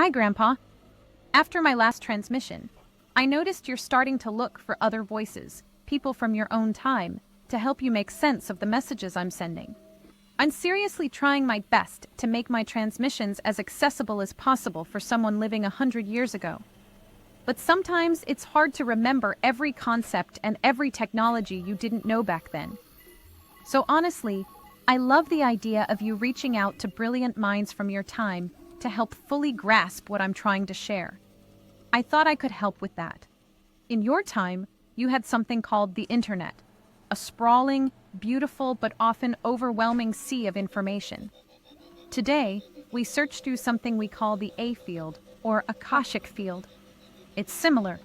Hi, Grandpa. After my last transmission, I noticed you're starting to look for other voices, people from your own time, to help you make sense of the messages I'm sending. I'm seriously trying my best to make my transmissions as accessible as possible for someone living 100 years ago. But sometimes it's hard to remember every concept and every technology you didn't know back then. So honestly, I love the idea of you reaching out to brilliant minds from your time to help fully grasp what I'm trying to share. I thought I could help with that. In your time, you had something called the internet, a sprawling, beautiful, but often overwhelming sea of information. Today, we search through something we call the A field, or Akashic field. It's similar.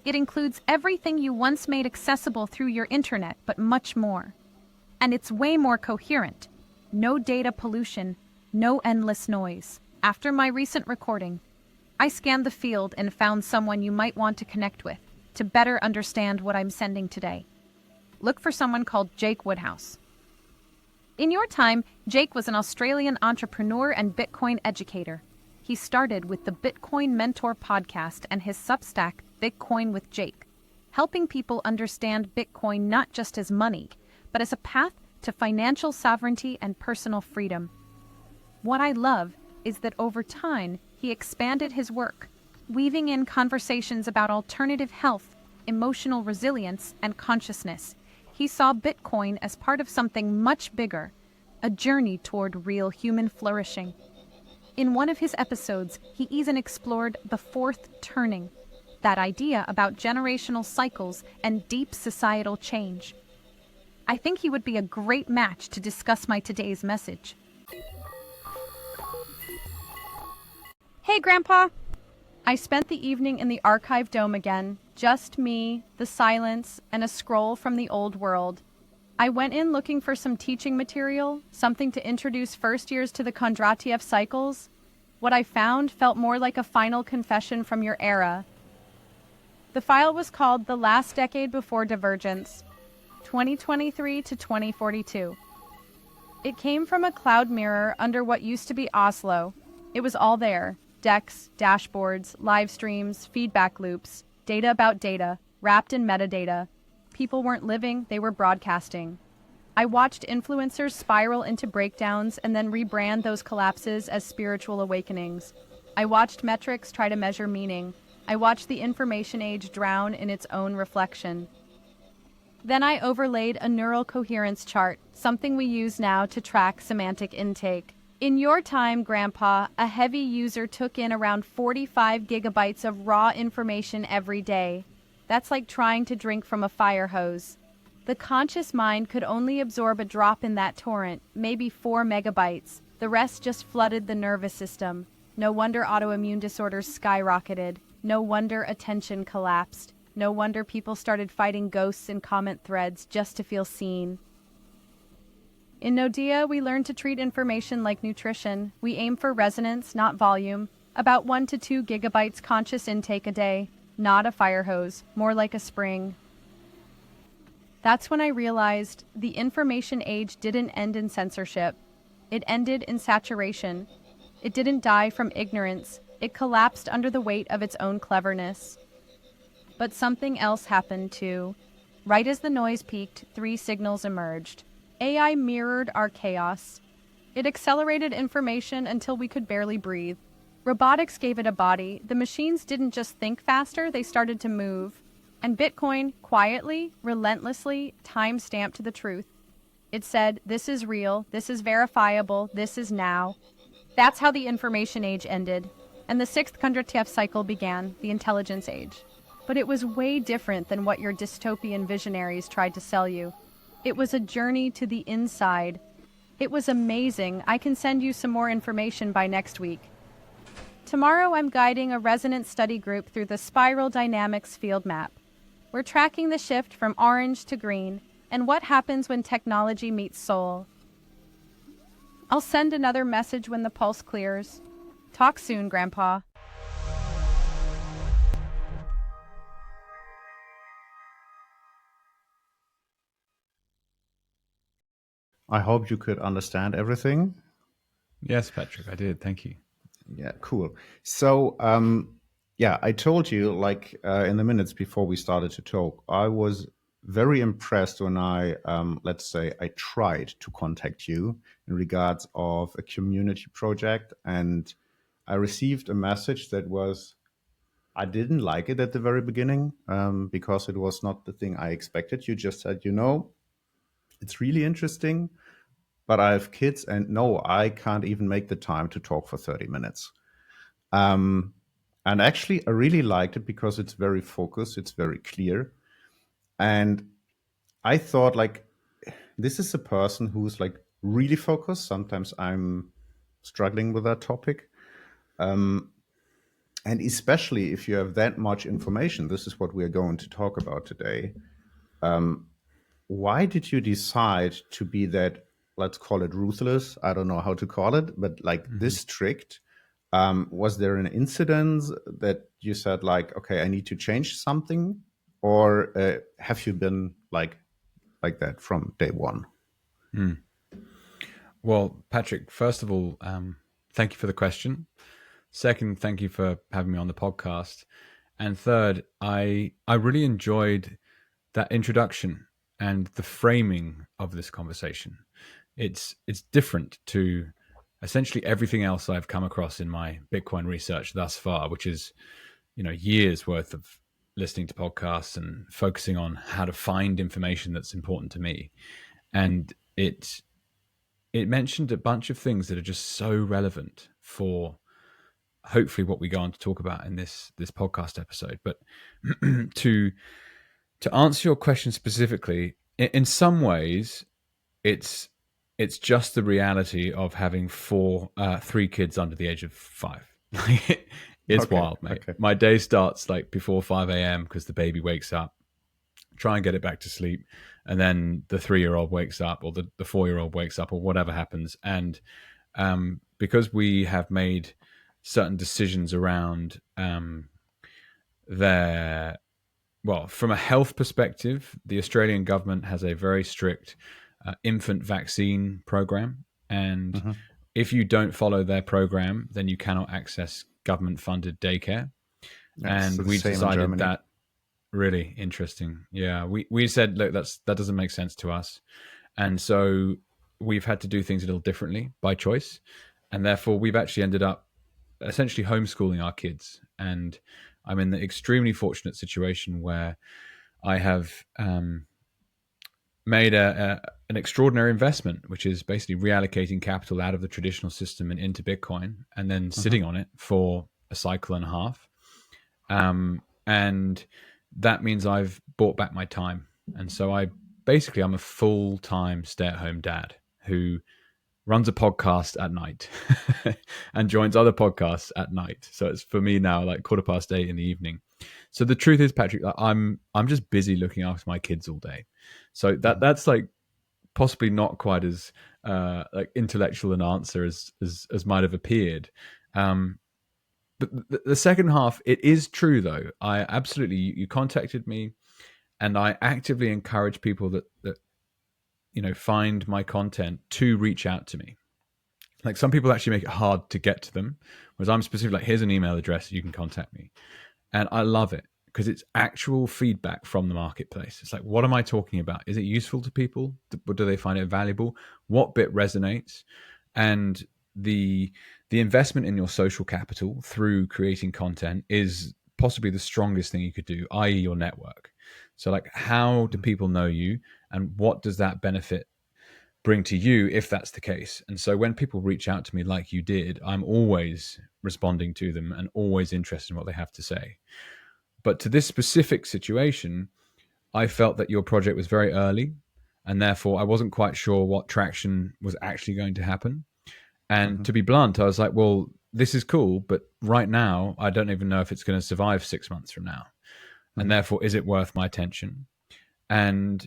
It includes everything you once made accessible through your internet, but much more. And it's way more coherent. No data pollution, no endless noise. After my recent recording, I scanned the field and found someone you might want to connect with to better understand what I'm sending today. Look for someone called Jake Woodhouse. In your time, Jake was an Australian entrepreneur and Bitcoin educator. He started with the Bitcoin Mentor podcast and his Substack, Bitcoin with Jake, helping people understand Bitcoin not just as money, but as a path to financial sovereignty and personal freedom. What I love is that over time, he expanded his work, weaving in conversations about alternative health, emotional resilience, and consciousness. He saw Bitcoin as part of something much bigger, a journey toward real human flourishing. In one of his episodes, he even explored the fourth turning, that idea about generational cycles and deep societal change. I think he would be a great match to discuss my today's message. Hey, Grandpa! I spent the evening in the archive dome again, just me, the silence, and a scroll from the old world. I went in looking for some teaching material, something to introduce first years to the Kondratiev cycles. What I found felt more like a final confession from your era. The file was called The Last Decade Before Divergence, 2023 to 2042. It came from a cloud mirror under what used to be Oslo. It was all there. Decks, dashboards, live streams, feedback loops, data about data, wrapped in metadata. People weren't living, they were broadcasting. I watched influencers spiral into breakdowns and then rebrand those collapses as spiritual awakenings. I watched metrics try to measure meaning. I watched the information age drown in its own reflection. Then I overlaid a neural coherence chart, something we use now to track semantic intake. In your time, Grandpa, a heavy user took in around 45 gigabytes of raw information every day. That's like trying to drink from a fire hose. The conscious mind could only absorb a drop in that torrent, maybe 4 megabytes. The rest just flooded the nervous system. No wonder autoimmune disorders skyrocketed. No wonder attention collapsed. No wonder people started fighting ghosts in comment threads just to feel seen. In Nodia, we learn to treat information like nutrition. We aim for resonance, not volume. About 1 to 2 gigabytes conscious intake a day. Not a fire hose, more like a spring. That's when I realized the information age didn't end in censorship. It ended in saturation. It didn't die from ignorance. It collapsed under the weight of its own cleverness. But something else happened too. Right as the noise peaked, 3 signals emerged. AI mirrored our chaos. It accelerated information until we could barely breathe. Robotics gave it a body. The machines didn't just think faster, they started to move. And Bitcoin, quietly, relentlessly, time-stamped the truth. It said, this is real, this is verifiable, this is now. That's how the information age ended. And the 6th Kondratiev cycle began, the intelligence age. But it was way different than what your dystopian visionaries tried to sell you. It was a journey to the inside. It was amazing. I can send you some more information by next week. Tomorrow I'm guiding a resonance study group through the spiral dynamics field map. We're tracking the shift from orange to green and what happens when technology meets soul. I'll send another message when the pulse clears. Talk soon, Grandpa. I hope you could understand everything. Yes, Patrick, I did. Thank you. Yeah, cool. So, yeah, I told you like in the minutes before we started to talk, I was very impressed when let's say, I tried to contact you in regards of a community project, and I received a message that was, I didn't like it at the very beginning because it was not the thing I expected. You just said, it's really interesting, but I have kids, and no, I can't even make the time to talk for 30 minutes. Um, and actually, I really liked it because it's very focused, it's very clear. And I thought, like, this is a person who's like really focused. Sometimes I'm struggling with that topic. Um, and especially if you have that much information, this is what we're going to talk about today. Um, why did you decide to be that, let's call it ruthless? I don't know how to call it, but like Mm-hmm. this strict. Was there an incident that you said, like, okay, I need to change something, or have you been like that from day one? Mm. Well, Patrick, first of all, thank you for the question. Second, thank you for having me on the podcast. And third, I really enjoyed that introduction and the framing of this conversation. It's different to essentially everything else I've come across in my Bitcoin research thus far, which is, years worth of listening to podcasts and focusing on how to find information that's important to me. And it mentioned a bunch of things that are just so relevant for hopefully what we go on to talk about in this podcast episode. But to to answer your question specifically, in some ways, it's it's just the reality of having three kids under the age of 5. It's Okay, wild, mate. okay. My day starts like before 5 a.m. because the baby wakes up. Try and get it back to sleep, and then the 3-year-old wakes up, or the 4-year-old wakes up, or whatever happens. And because we have made certain decisions around their well, from a health perspective, the Australian government has a very strict infant vaccine program. And Hmm. if you don't follow their program, then you cannot access government funded daycare. Yeah, it's And the we same in decided Germany. that really interesting. Yeah, we said, look, that doesn't make sense to us. And so we've had to do things a little differently by choice. And therefore, we've actually ended up essentially homeschooling our kids. And I'm in the extremely fortunate situation where I have made an extraordinary investment, which is basically reallocating capital out of the traditional system and into Bitcoin, and then sitting Hmm. on it for a cycle and a half. And that means I've bought back my time, and so I'm a full time stay at home dad who runs a podcast at night and joins other podcasts at night. So it's for me now like 8:15 in the evening. So the truth is, Patrick, I'm just busy looking after my kids all day. So Hmm. that's like possibly not quite as like intellectual an answer as might have appeared. Um, but the second half, it is true though. I absolutely you contacted me, and I actively encourage people that find my content to reach out to me. Like some people actually make it hard to get to them, whereas I'm specific. Like here's an email address you can contact me, and I love it because it's actual feedback from the marketplace. It's like, what am I talking about? Is it useful to people? Do they find it valuable? What bit resonates? And the the investment in your social capital through creating content is possibly the strongest thing you could do, i.e., your network. So, like, how do people know you, and what does that benefit bring to you if that's the case? And so when people reach out to me like you did, I'm always responding to them and always interested in what they have to say. But to this specific situation, I felt that your project was very early, and therefore I wasn't quite sure what traction was actually going to happen. And Hmm. to be blunt, I was like, well, this is cool, but right now I don't even know if it's going to survive 6 months from now. And Hmm. therefore, is it worth my attention? And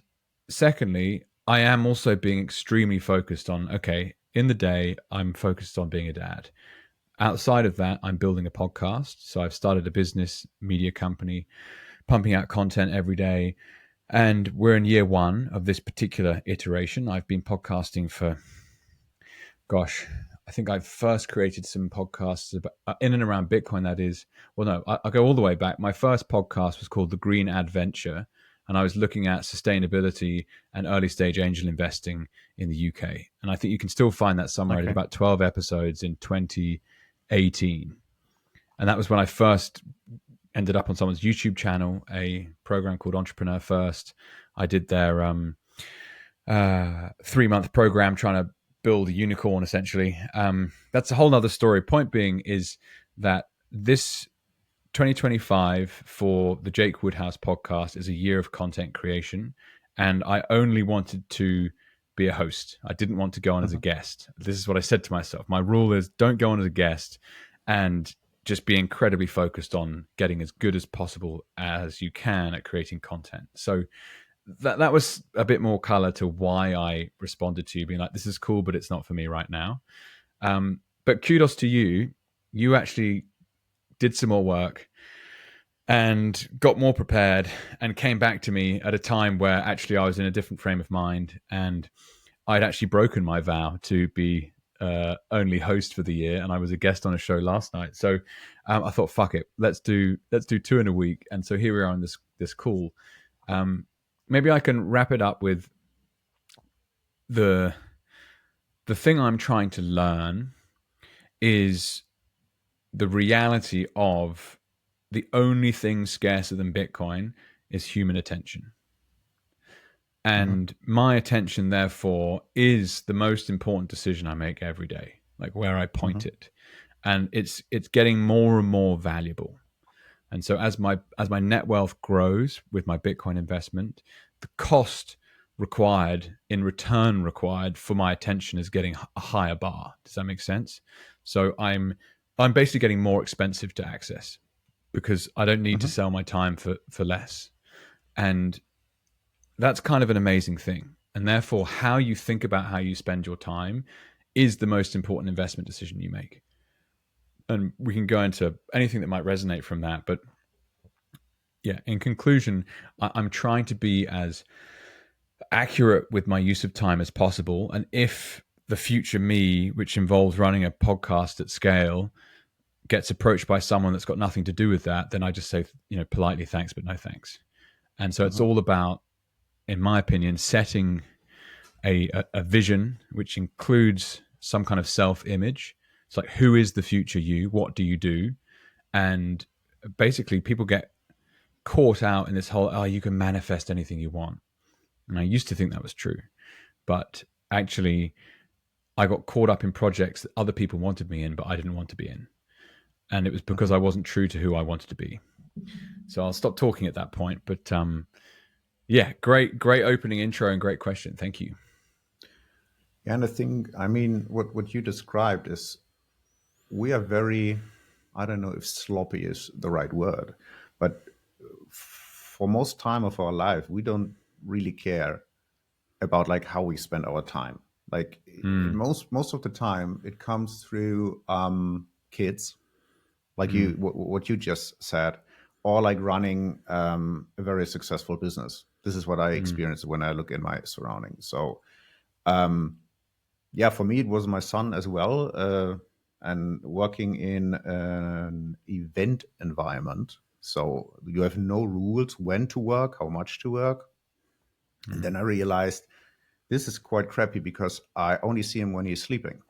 secondly, I am also being extremely focused on, okay, in the day, I'm focused on being a dad. Outside of that, I'm building a podcast. So I've started a business media company, pumping out content every day. And we're in year one of this particular iteration. I've been podcasting for, gosh, I think I first created some podcasts about, in and around Bitcoin. That is, well, no, I go all the way back. My first podcast was called The Green Adventure, and I was looking at sustainability and early stage angel investing in the UK. And I think you can still find that somewhere. I did Okay. about 12 episodes in 2018. And that was when I first ended up on someone's YouTube channel, a program called Entrepreneur First. I did their 3-month program trying to build a unicorn, essentially. That's a whole nother story. Point being is that this 2025 for the Jake Woodhouse podcast is a year of content creation, and I only wanted to be a host. I didn't want to go on as a guest. This is what I said to myself. My rule is don't go on as a guest, and just be incredibly focused on getting as good as possible as you can at creating content. So that was a bit more color to why I responded to you, being like, this is cool, but it's not for me right now. But kudos to you. You actually did some more work and got more prepared and came back to me at a time where actually I was in a different frame of mind, and I'd actually broken my vow to be only host for the year, and I was a guest on a show last night. So I thought, fuck it, let's do 2 in a week. And so here we are on this call. Maybe I can wrap it up with the thing I'm trying to learn is the reality of the only thing scarcer than Bitcoin is human attention. And my attention, therefore, is the most important decision I make every day, like where I point it. And it's getting more and more valuable. And so as my net wealth grows with my Bitcoin investment, the cost required in return required for my attention is getting a higher bar. Does that make sense? So I'm basically getting more expensive to access because I don't need to sell my time for less. And that's kind of an amazing thing. And therefore, how you think about how you spend your time is the most important investment decision you make. And we can go into anything that might resonate from that. But yeah, in conclusion, I'm trying to be as accurate with my use of time as possible. And if the future me, which involves running a podcast at scale, gets approached by someone that's got nothing to do with that, then I just say, politely, thanks, but no thanks. And so it's all about, in my opinion, setting a vision, which includes some kind of self-image. It's like, who is the future you? What do you do? And basically, people get caught out in this whole, you can manifest anything you want. And I used to think that was true. But actually, I got caught up in projects that other people wanted me in, but I didn't want to be in. And it was because I wasn't true to who I wanted to be. So I'll stop talking at that point. But yeah, great opening intro and great question. Thank you. Yeah, and I mean, what you described is we are very, I don't know if sloppy is the right word, but for most time of our life, we don't really care about like how we spend our time. Like most of the time, it comes through kids, like what you just said, or like running a very successful business. This is what I experience when I look in my surroundings. So yeah, for me, it was my son as well, and working in an event environment. So you have no rules when to work, how much to work. And then I realized this is quite crappy because I only see him when he's sleeping.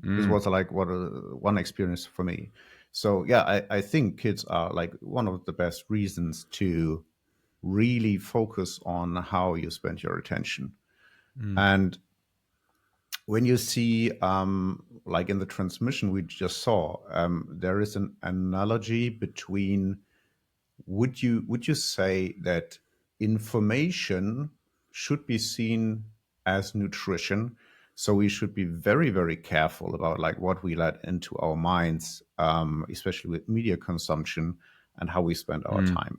This was like one experience for me. So yeah, I think kids are like one of the best reasons to really focus on how you spend your attention. And when you see, like in the transmission we just saw, there is an analogy between, would you say that information should be seen as nutrition? So we should be very, very careful about like what we let into our minds, especially with media consumption and how we spend our time.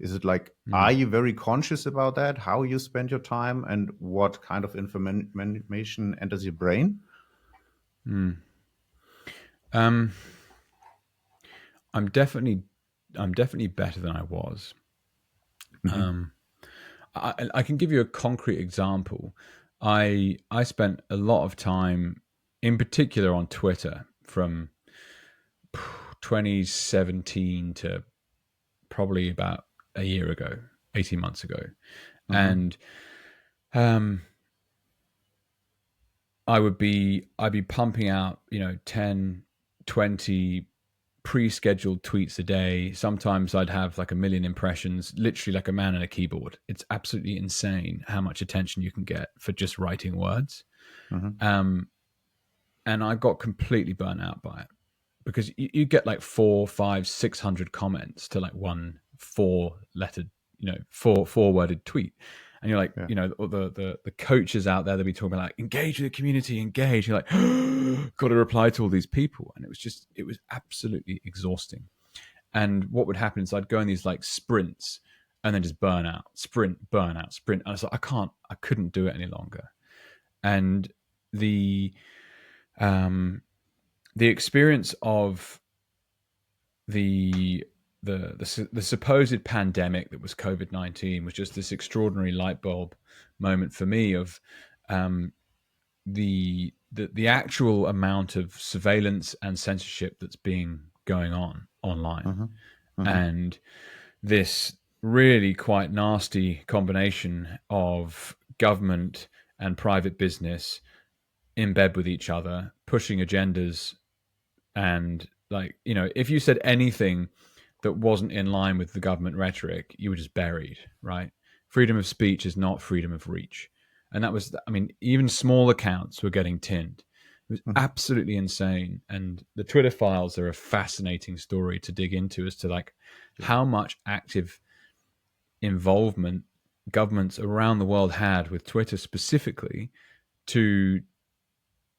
Is it like, are you very conscious about that, how you spend your time and what kind of information enters your brain? I'm definitely better than I was. I can give you a concrete example. I spent a lot of time in particular on Twitter from 2017 to probably about a year ago, 18 months ago. And I'd be pumping out, 10, 20 pre-scheduled tweets a day. Sometimes I'd have like 1 million impressions, literally like a man on a keyboard. It's absolutely insane how much attention you can get for just writing words. And I got completely burnt out by it, because you get like 400, 500, 600 comments to like one four-worded tweet. And you're like, the coaches out there, they'll be talking like, engage with the community, engage. You're like, got to reply to all these people. And it was absolutely exhausting. And what would happen is I'd go in these like sprints and then just burn out, sprint, burn out, sprint. And I was like, I couldn't do it any longer. And the experience of the supposed pandemic that was COVID-19 was just this extraordinary light bulb moment for me of the actual amount of surveillance and censorship that's going on online, and this really quite nasty combination of government and private business in bed with each other, pushing agendas. And like, if you said anything that wasn't in line with the government rhetoric, you were just buried, right? Freedom of speech is not freedom of reach. And that was, even small accounts were getting tinned. It was absolutely insane. And the Twitter files are a fascinating story to dig into as to like how much active involvement governments around the world had with Twitter specifically to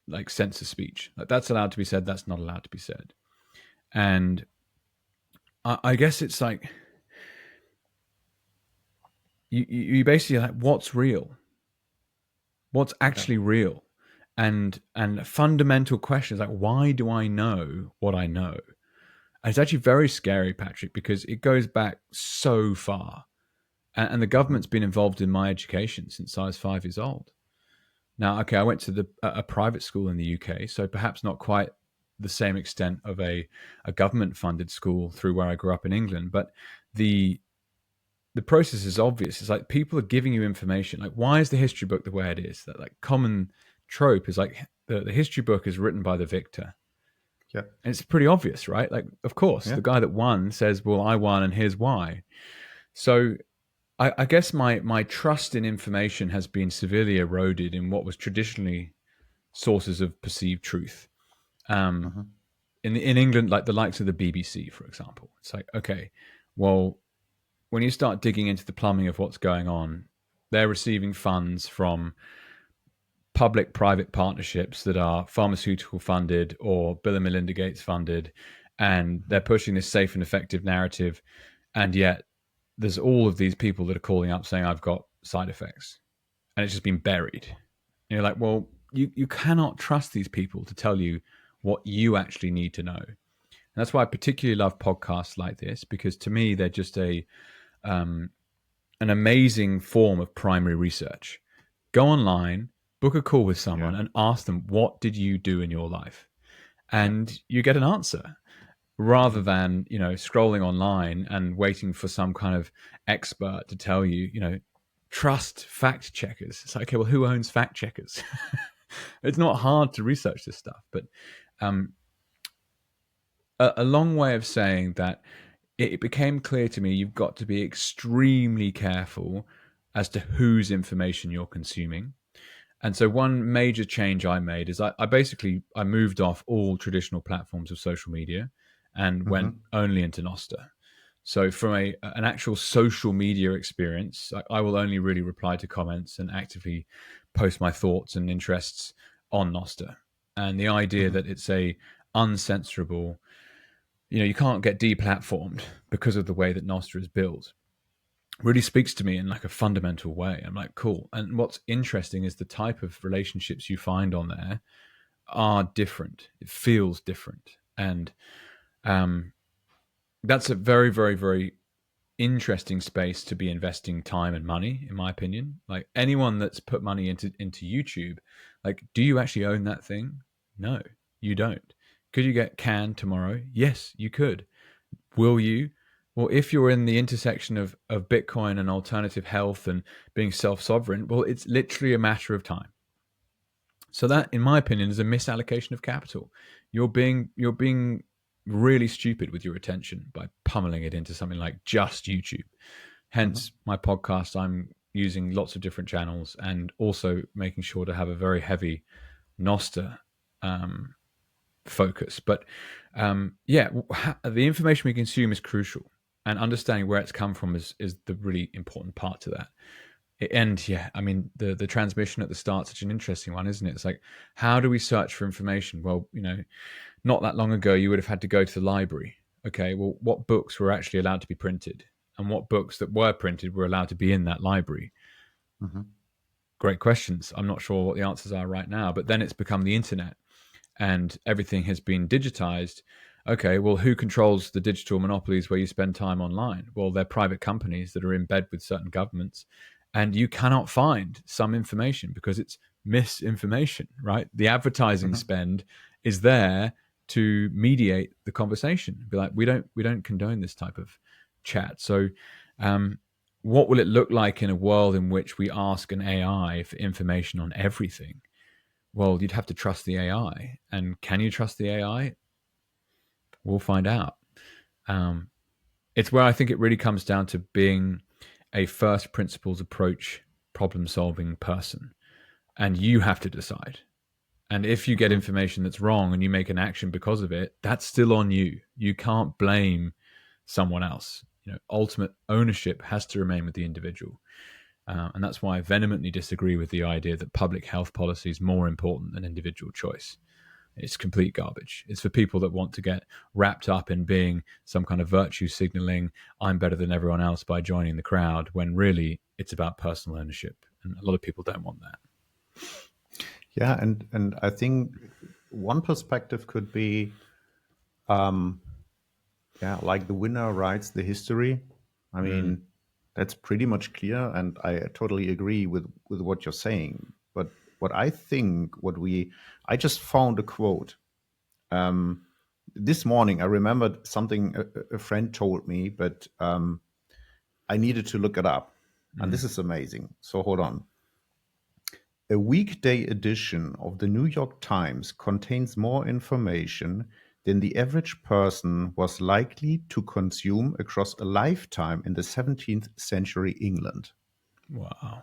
like censor speech. Like, that's allowed to be said, that's not allowed to be said. And I guess it's like you basically like, what's real? What's actually real? And fundamental questions like, why do I know what I know? And it's actually very scary, Patrick, because it goes back so far. And the government's been involved in my education since I was 5 years old. Now, okay, I went to a private school in the UK, so perhaps not quite the same extent of a government-funded school through where I grew up in England, but the process is obvious. It's like people are giving you information. Like, why is the history book the way it is? That like common trope is like the history book is written by the victor. Yeah, and it's pretty obvious, right? Like, of course, the guy that won says, "Well, I won, and here's why." So I guess my trust in information has been severely eroded in what was traditionally sources of perceived truth. In England, like the likes of the BBC, for example, it's like, okay, well, when you start digging into the plumbing of what's going on, they're receiving funds from public-private partnerships that are pharmaceutical funded or Bill and Melinda Gates funded, and they're pushing this safe and effective narrative, and yet there's all of these people that are calling up saying, I've got side effects, and it's just been buried. And you're like, well, you cannot trust these people to tell you what you actually need to know. And that's why I particularly love podcasts like this, because to me, they're just an amazing form of primary research. Go online, book a call with someone and ask them, what did you do in your life? And you get an answer, rather than, scrolling online and waiting for some kind of expert to tell you, trust fact checkers. It's like, okay, well, who owns fact checkers? It's not hard to research this stuff, but a long way of saying that it became clear to me you've got to be extremely careful as to whose information you're consuming. And so one major change I made is I moved off all traditional platforms of social media and went only into NOSTR. So from an actual social media experience, I will only really reply to comments and actively post my thoughts and interests on NOSTR. And the idea that it's a uncensorable, you can't get deplatformed because of the way that NOSTR is built, really speaks to me in like a fundamental way. I'm like, cool. And what's interesting is the type of relationships you find on there are different. It feels different. And that's a very, very, very interesting space to be investing time and money, in my opinion. Like anyone that's put money into YouTube, like, do you actually own that thing? No, you don't. Could you get canned tomorrow? Yes, you could. Will you? Well, if you're in the intersection of Bitcoin and alternative health and being self-sovereign, well, it's literally a matter of time. So that, in my opinion, is a misallocation of capital. You're being really stupid with your attention by pummeling it into something like just YouTube. Hence, my podcast, I'm using lots of different channels and also making sure to have a very heavy NOSTR focus. But yeah, the information we consume is crucial, and understanding where it's come from is the really important part to that. And yeah, I mean, the transmission at the start, such an interesting one, isn't it? It's like, how do we search for information? Well, not that long ago, you would have had to go to the library. Okay, well, what books were actually allowed to be printed, and what books that were printed were allowed to be in that library? Great questions. I'm not sure what the answers are right now, but then it's become the internet and everything has been digitized. Okay, well, who controls the digital monopolies where you spend time online? Well, they're private companies that are in bed with certain governments, and you cannot find some information because it's misinformation, right? The advertising spend is there to mediate the conversation. Be like, we don't condone this type of chat. So, what will it look like in a world in which we ask an AI for information on everything? Well, you'd have to trust the AI. And can you trust the AI? We'll find out. It's where I think it really comes down to being a first principles approach problem solving person. And you have to decide. And if you get information that's wrong and you make an action because of it, that's still on you. You can't blame someone else. Ultimate ownership has to remain with the individual. And that's why I vehemently disagree with the idea that public health policy is more important than individual choice. It's complete garbage. It's for people that want to get wrapped up in being some kind of virtue signaling, I'm better than everyone else by joining the crowd, when really it's about personal ownership. And a lot of people don't want that. Yeah, and I think one perspective could be, like the winner writes the history. I mean, that's pretty much clear, and I totally agree with what you're saying. But what I think, I just found a quote this morning. I remembered something a friend told me, but I needed to look it up, and this is amazing. So hold on. A weekday edition of the New York Times contains more information than the average person was likely to consume across a lifetime in the 17th century England. Wow.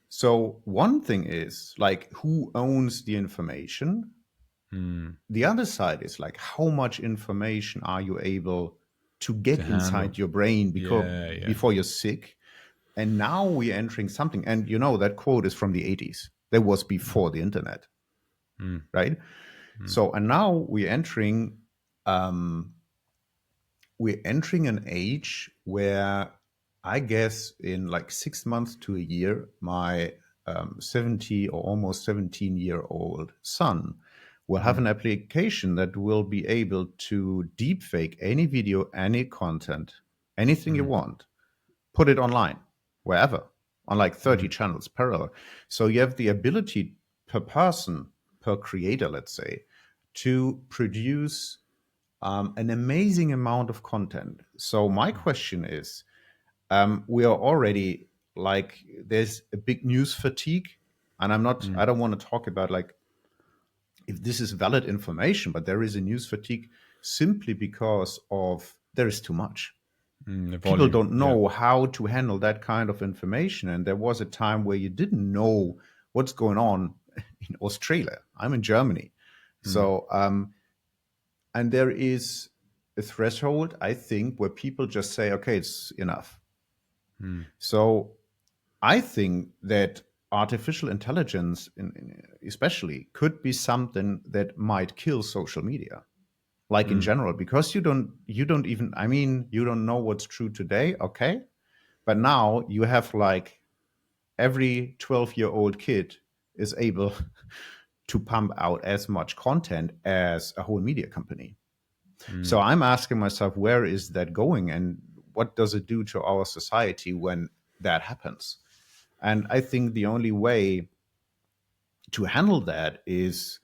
So one thing is like, who owns the information? The other side is like, how much information are you able to get inside your brain before you're sick? And now we're entering something, and that quote is from the 80s. That was before the internet, right? So, and now we're entering an age where I guess in like 6 months to a year, my 70 or almost 17-year-old son will have an application that will be able to deepfake any video, any content, anything you want, put it online, wherever, on like 30 channels parallel. So you have the ability per person, per creator, let's say, to produce an amazing amount of content. So my question is, we are already like, there's a big news fatigue, and I don't want to talk about like if this is valid information, but there is a news fatigue simply because of there is too much. People don't know how to handle that kind of information. And there was a time where you didn't know what's going on in Australia. I'm in Germany. So, and there is a threshold, I think, where people just say, okay, it's enough. So I think that artificial intelligence, especially, could be something that might kill social media. Like in general, because you don't even, I mean, you don't know what's true today, okay? But now you have like every 12-year-old kid is able to pump out as much content as a whole media company. So I'm asking myself, where is that going, and what does it do to our society when that happens? And I think the only way to handle that is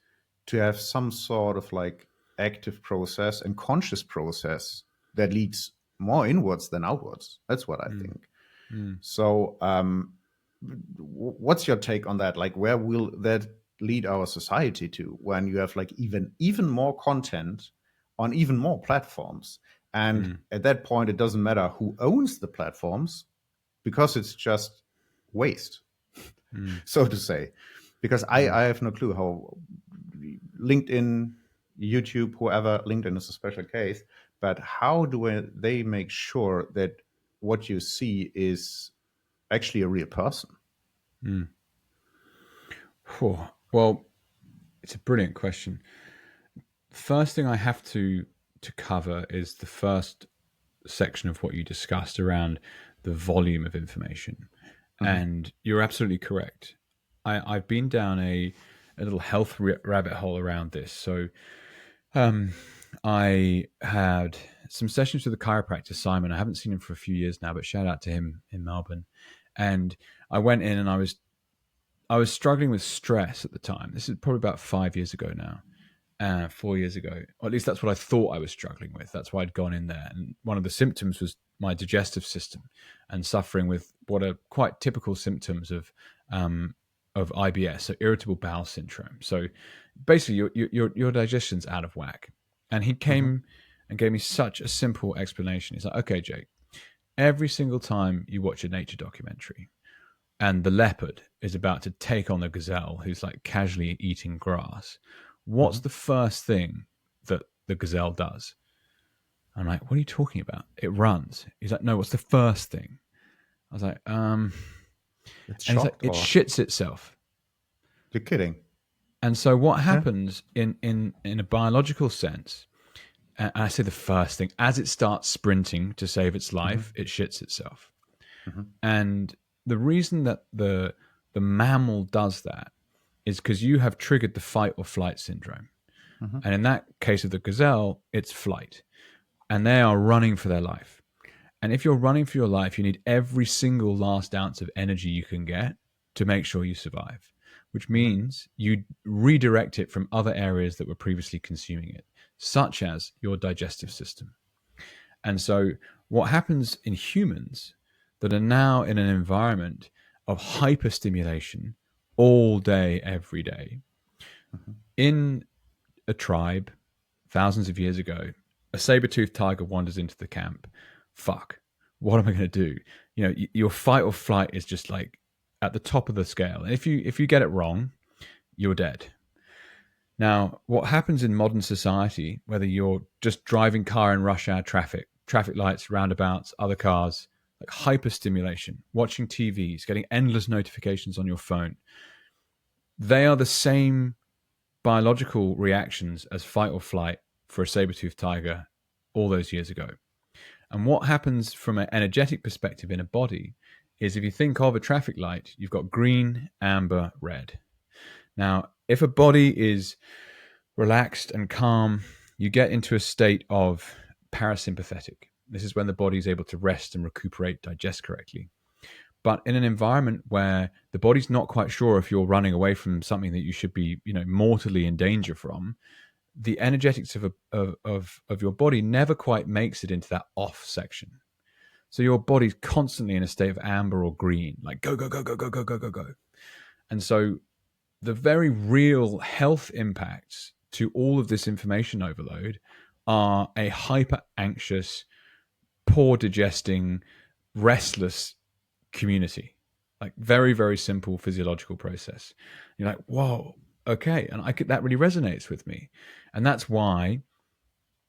to have some sort of like active process and conscious process that leads more inwards than outwards. That's what I think. So what's your take on that? Like, where will that lead our society to when you have like even more content on even more platforms? And at that point, it doesn't matter who owns the platforms, because it's just waste, so to say. Because I have no clue how LinkedIn, YouTube, whoever, LinkedIn is a special case, but how do they make sure that what you see is actually a real person? Well, it's a brilliant question. First thing I have to cover is the first section of what you discussed around the volume of information. And you're absolutely correct. I've been down a little health rabbit hole around this. So I had some sessions with the chiropractor, Simon. I haven't seen him for a few years now, but shout out to him in Melbourne. And I went in and I was struggling with stress at the time. This is probably about 5 years ago now, 4 years ago. Or at least that's what I thought I was struggling with. That's why I'd gone in there. And one of the symptoms was my digestive system and suffering with what are quite typical symptoms of IBS, so irritable bowel syndrome. So basically, your digestion's out of whack. And he came and gave me such a simple explanation. He's like, okay, Jake, every single time you watch a nature documentary and the leopard is about to take on the gazelle who's like casually eating grass, what's the first thing that the gazelle does? I'm like, what are you talking about? It runs. He's like, no, what's the first thing? I was like, It's and he's like, shocked, it or shits itself. you're kidding? And so what happens in a biological sense, and I say the first thing, as it starts sprinting to save its life, it shits itself. And the reason that the mammal does that is because you have triggered the fight or flight syndrome. And in that case of the gazelle, it's flight. And they are running for their life. And if you're running for your life, you need every single last ounce of energy you can get to make sure you survive, which means you redirect it from other areas that were previously consuming it, such as your digestive system. And so what happens in humans that are now in an environment of hyperstimulation all day, every day, in a tribe thousands of years ago, a saber-toothed tiger wanders into the camp. Fuck, what am I going to do? You know, your fight or flight is just like at the top of the scale. And if you get it wrong, you're dead. Now, what happens in modern society, whether you're just driving car in rush hour traffic lights, roundabouts, other cars, like hyperstimulation, watching TVs, getting endless notifications on your phone, they are the same biological reactions as fight or flight for a saber-toothed tiger all those years ago. And what happens from an energetic perspective in a body is, if you think of a traffic light, you've got green, amber, red. Now, if a body is relaxed and calm, you get into a state of parasympathetic. This is when the body is able to rest and recuperate, digest correctly. But in an environment where the body's not quite sure if you're running away from something that you should be, mortally in danger from, the energetics of your body never quite makes it into that off section. So your body's constantly in a state of amber or green, like go, go, go, go, go, go, go, go, go. And so the very real health impacts to all of this information overload are a hyper anxious, poor digesting, restless community. Like very, very simple physiological process. You're like, whoa, okay. And that really resonates with me. And that's why,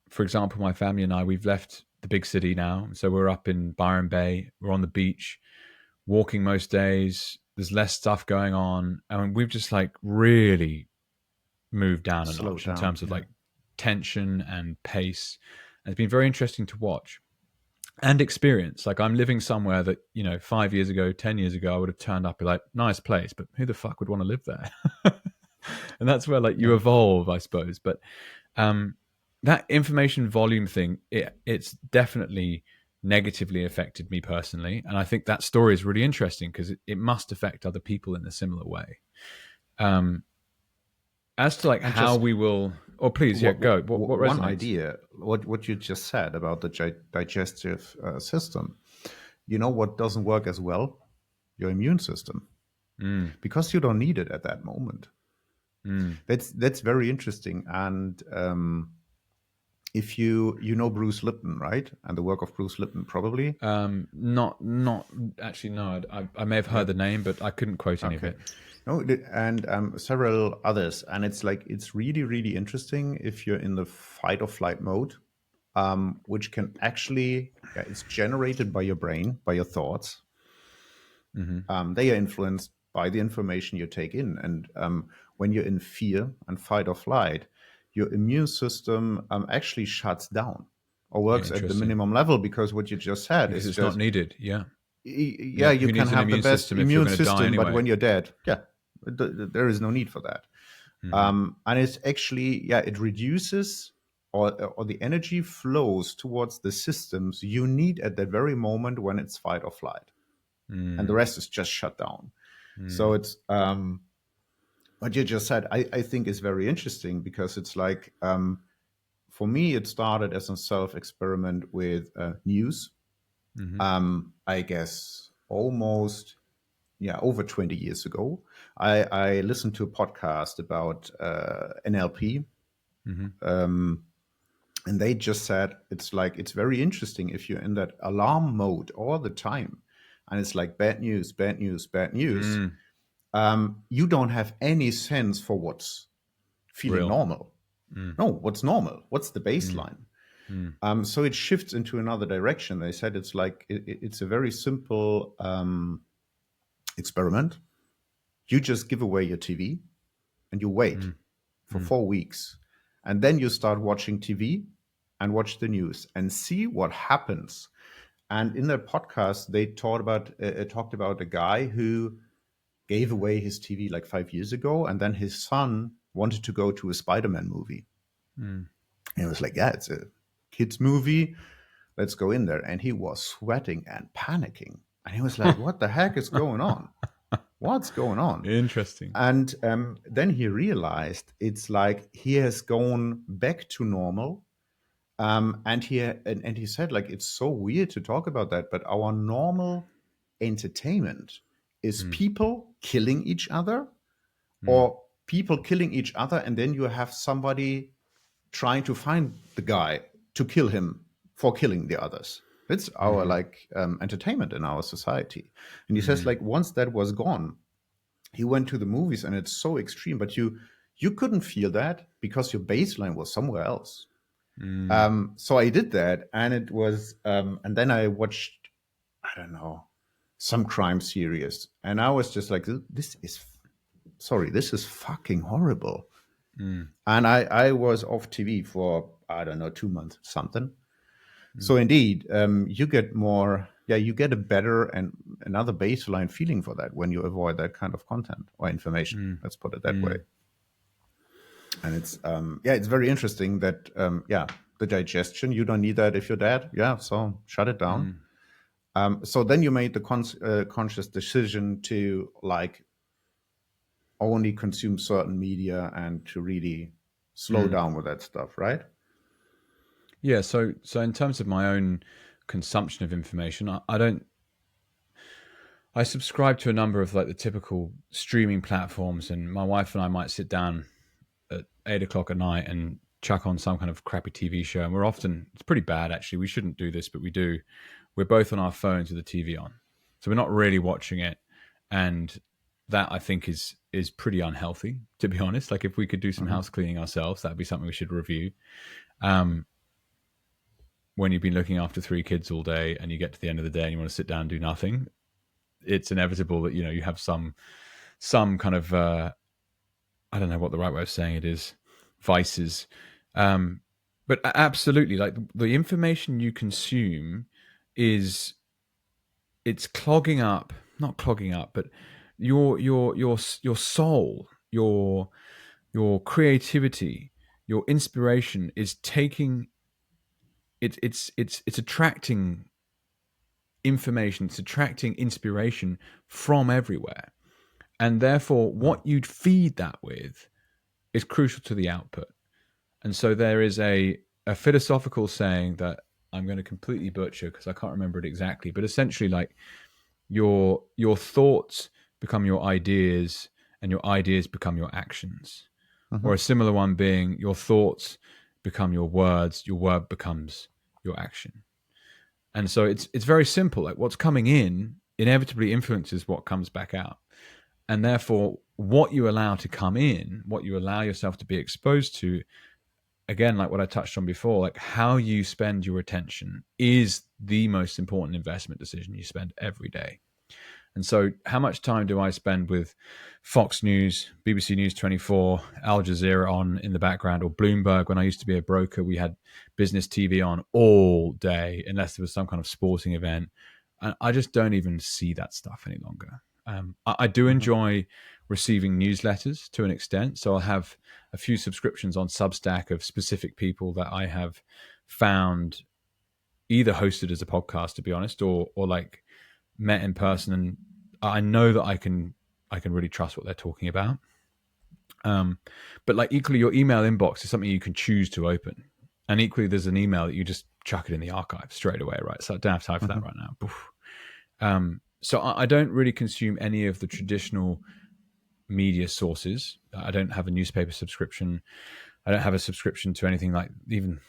for example, my family and I, we've left the big city now. So we're up in Byron Bay. We're on the beach, walking most days. There's less stuff going on. And we've just like really moved down a notch in terms of like tension and pace. And it's been very interesting to watch and experience. Like, I'm living somewhere that, 5 years ago, 10 years ago, I would have turned up and be like, nice place, but who the fuck would want to live there? And that's where like you evolve, I suppose. But that information volume thing, it's definitely negatively affected me personally. And I think that story is really interesting because it must affect other people in a similar way. As to like And how just we will, or please, yeah, go. What one resonates? idea, what you just said about the digestive system. You know what doesn't work as well? Your immune system, because you don't need it at that moment. That's very interesting. And if you know Bruce Lipton, right, and the work of Bruce Lipton, probably. Not actually. No, I may have heard the name, but I couldn't quote any of Okay. it. No, and several others, and it's really really interesting if you're in the fight or flight mode, which can actually, yeah, it's generated by your brain, by your thoughts. They are influenced by the information you take in, and when you're in fear and fight or flight, your immune system actually shuts down or works at the Interesting. minimum level, because what you just said Because is it's not just, needed. Yeah. yeah, Yeah. you Who can needs an have the immune best system if you're immune going to die system, but anyway? when you're dead, yeah, there is no need for that. And it's actually, yeah, it reduces, or the energy flows towards the systems you need at that very moment when it's fight or flight, and the rest is just shut down. So it's what you just said, I think is very interesting, because it's like, for me, it started as a self experiment with news. I guess almost, yeah, over 20 years ago. I listened to a podcast about NLP, and they just said it's like, it's very interesting if you're in that alarm mode all the time, and it's like bad news, bad news, bad news. You don't have any sense for what's feeling Real. normal. No, what's normal? What's the baseline? So it shifts into another direction. They said it's like, it's a very simple experiment. You just give away your TV and you wait for 4 weeks. And then you start watching TV and watch the news and see what happens. And in their podcast, they talked about a guy who gave away his TV like 5 years ago. And then his son wanted to go to a Spider-Man movie. And he was like, yeah, it's a kid's movie. Let's go in there. And he was sweating and panicking. And he was like, what the heck is going on? What's going on? Interesting. And then he realized it's like he has gone back to normal. And he said, like, it's so weird to talk about that, but our normal entertainment is people killing each other, or people killing each other, and then you have somebody trying to find the guy to kill him for killing the others. It's our like entertainment in our society. And he says, like, once that was gone, he went to the movies, and it's so extreme, but you couldn't feel that because your baseline was somewhere else. So I did that, and it was, and then I watched, I don't know, some crime series, and I was just like, this is fucking horrible. And I was off TV for, I don't know, 2 months, something. So indeed, you get more, yeah, you get a better and another baseline feeling for that when you avoid that kind of content or information. Let's put it that way. And it's, yeah, it's very interesting that, yeah, the digestion, you don't need that if you're dead. Yeah, so shut it down. So then you made the conscious decision to like only consume certain media and to really slow down with that stuff, right? Yeah. So in terms of my own consumption of information, I don't. I subscribe to a number of like the typical streaming platforms, and my wife and I might sit down at 8 o'clock at night and chuck on some kind of crappy TV show. And we're often, it's pretty bad actually. We shouldn't do this, but we do. We're both on our phones with the TV on, so we're not really watching it, and that I think is pretty unhealthy, to be honest. Like if we could do some house cleaning ourselves, that'd be something we should review. When you've been looking after 3 kids all day and you get to the end of the day and you want to sit down and do nothing, it's inevitable that you have some kind of I don't know what the right way of saying it is, vices. But absolutely, like the information you consume it's clogging up, not clogging up, but your soul, your creativity, your inspiration is taking it's attracting information, it's attracting inspiration from everywhere. And therefore, what you'd feed that with is crucial to the output. And so there is a philosophical saying that I'm going to completely butcher because I can't remember it exactly, but essentially like your thoughts become your ideas and your ideas become your actions. Mm-hmm. Or a similar one being your thoughts become your word becomes your action. And so it's very simple. Like what's coming in inevitably influences what comes back out. And therefore, what you allow to come in, what you allow yourself to be exposed to, again, like what I touched on before, like how you spend your attention is the most important investment decision you spend every day. And so how much time do I spend with Fox News, BBC News 24, Al Jazeera on in the background, or Bloomberg? When I used to be a broker, we had business TV on all day, unless there was some kind of sporting event. And I just don't even see that stuff any longer. I do enjoy receiving newsletters to an extent. So I'll have a few subscriptions on Substack of specific people that I have found either hosted as a podcast, to be honest, or like met in person, and I know that I can really trust what they're talking about. But like equally, your email inbox is something you can choose to open, and equally, there's an email that you just chuck it in the archive straight away, right? So I don't have time for that right now. So I don't really consume any of the traditional media sources. I don't have a newspaper subscription. I don't have a subscription to anything like even.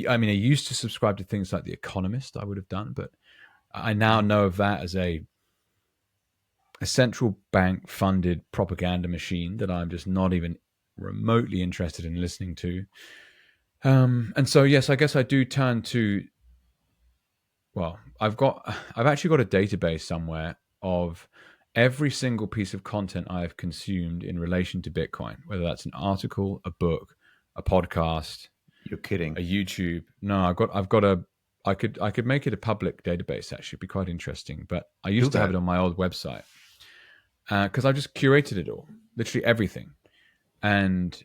I mean, I used to subscribe to things like The Economist. I would have done, but I now know of that as a central bank funded propaganda machine that I'm just not even remotely interested in listening to. And so, yes, I guess I do turn to, well, I've actually got a database somewhere of every single piece of content I have consumed in relation to Bitcoin, whether that's an article, a book, a podcast. You're kidding. A YouTube. No, I've got a, I could make it a public database, actually. It'd be quite interesting. But I used to have it on my old website because I just curated it all, literally everything. And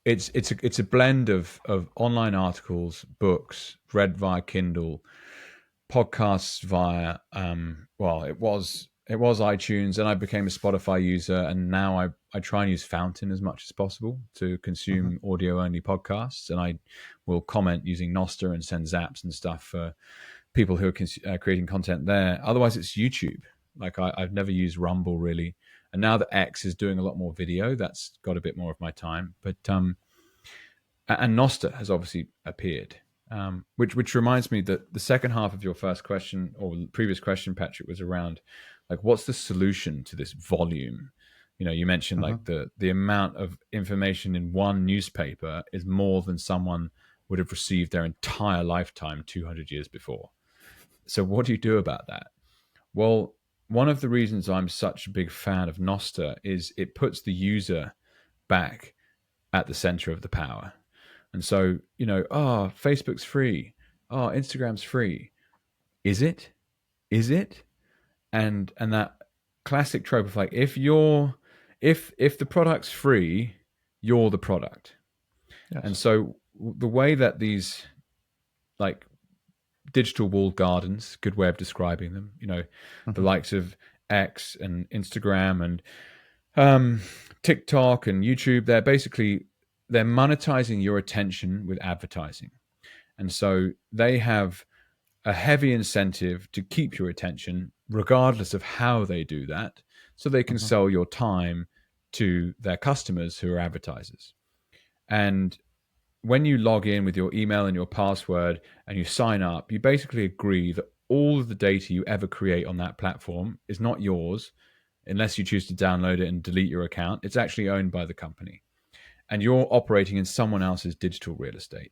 it's a blend of online articles, books, read via Kindle, podcasts via it was iTunes, and I became a Spotify user, and now I try and use Fountain as much as possible to consume audio only podcasts, and I will comment using NOSTR and send zaps and stuff for people who are creating content there. Otherwise, it's YouTube. Like I've never used Rumble really, and now that X is doing a lot more video, that's got a bit more of my time. But and NOSTR has obviously appeared. Which reminds me that the second half of your first question or previous question, Patrick, was around like what's the solution to this volume? You know, you mentioned like the amount of information in one newspaper is more than someone would have received their entire lifetime 200 years before. So what do you do about that? Well, one of the reasons I'm such a big fan of NOSTR is it puts the user back at the center of the power. And so, you know, Facebook's free. Instagram's free. Is it? Is it? And that classic trope of like, if the product's free, you're the product. Yes. And so the way that these like digital walled gardens, good way of describing them, you know, the likes of X and Instagram and TikTok and YouTube, they're monetizing your attention with advertising. And so they have a heavy incentive to keep your attention regardless of how they do that, so they can sell your time to their customers who are advertisers. And when you log in with your email and your password and you sign up, you basically agree that all of the data you ever create on that platform is not yours unless you choose to download it and delete your account. It's actually owned by the company. And you're operating in someone else's digital real estate.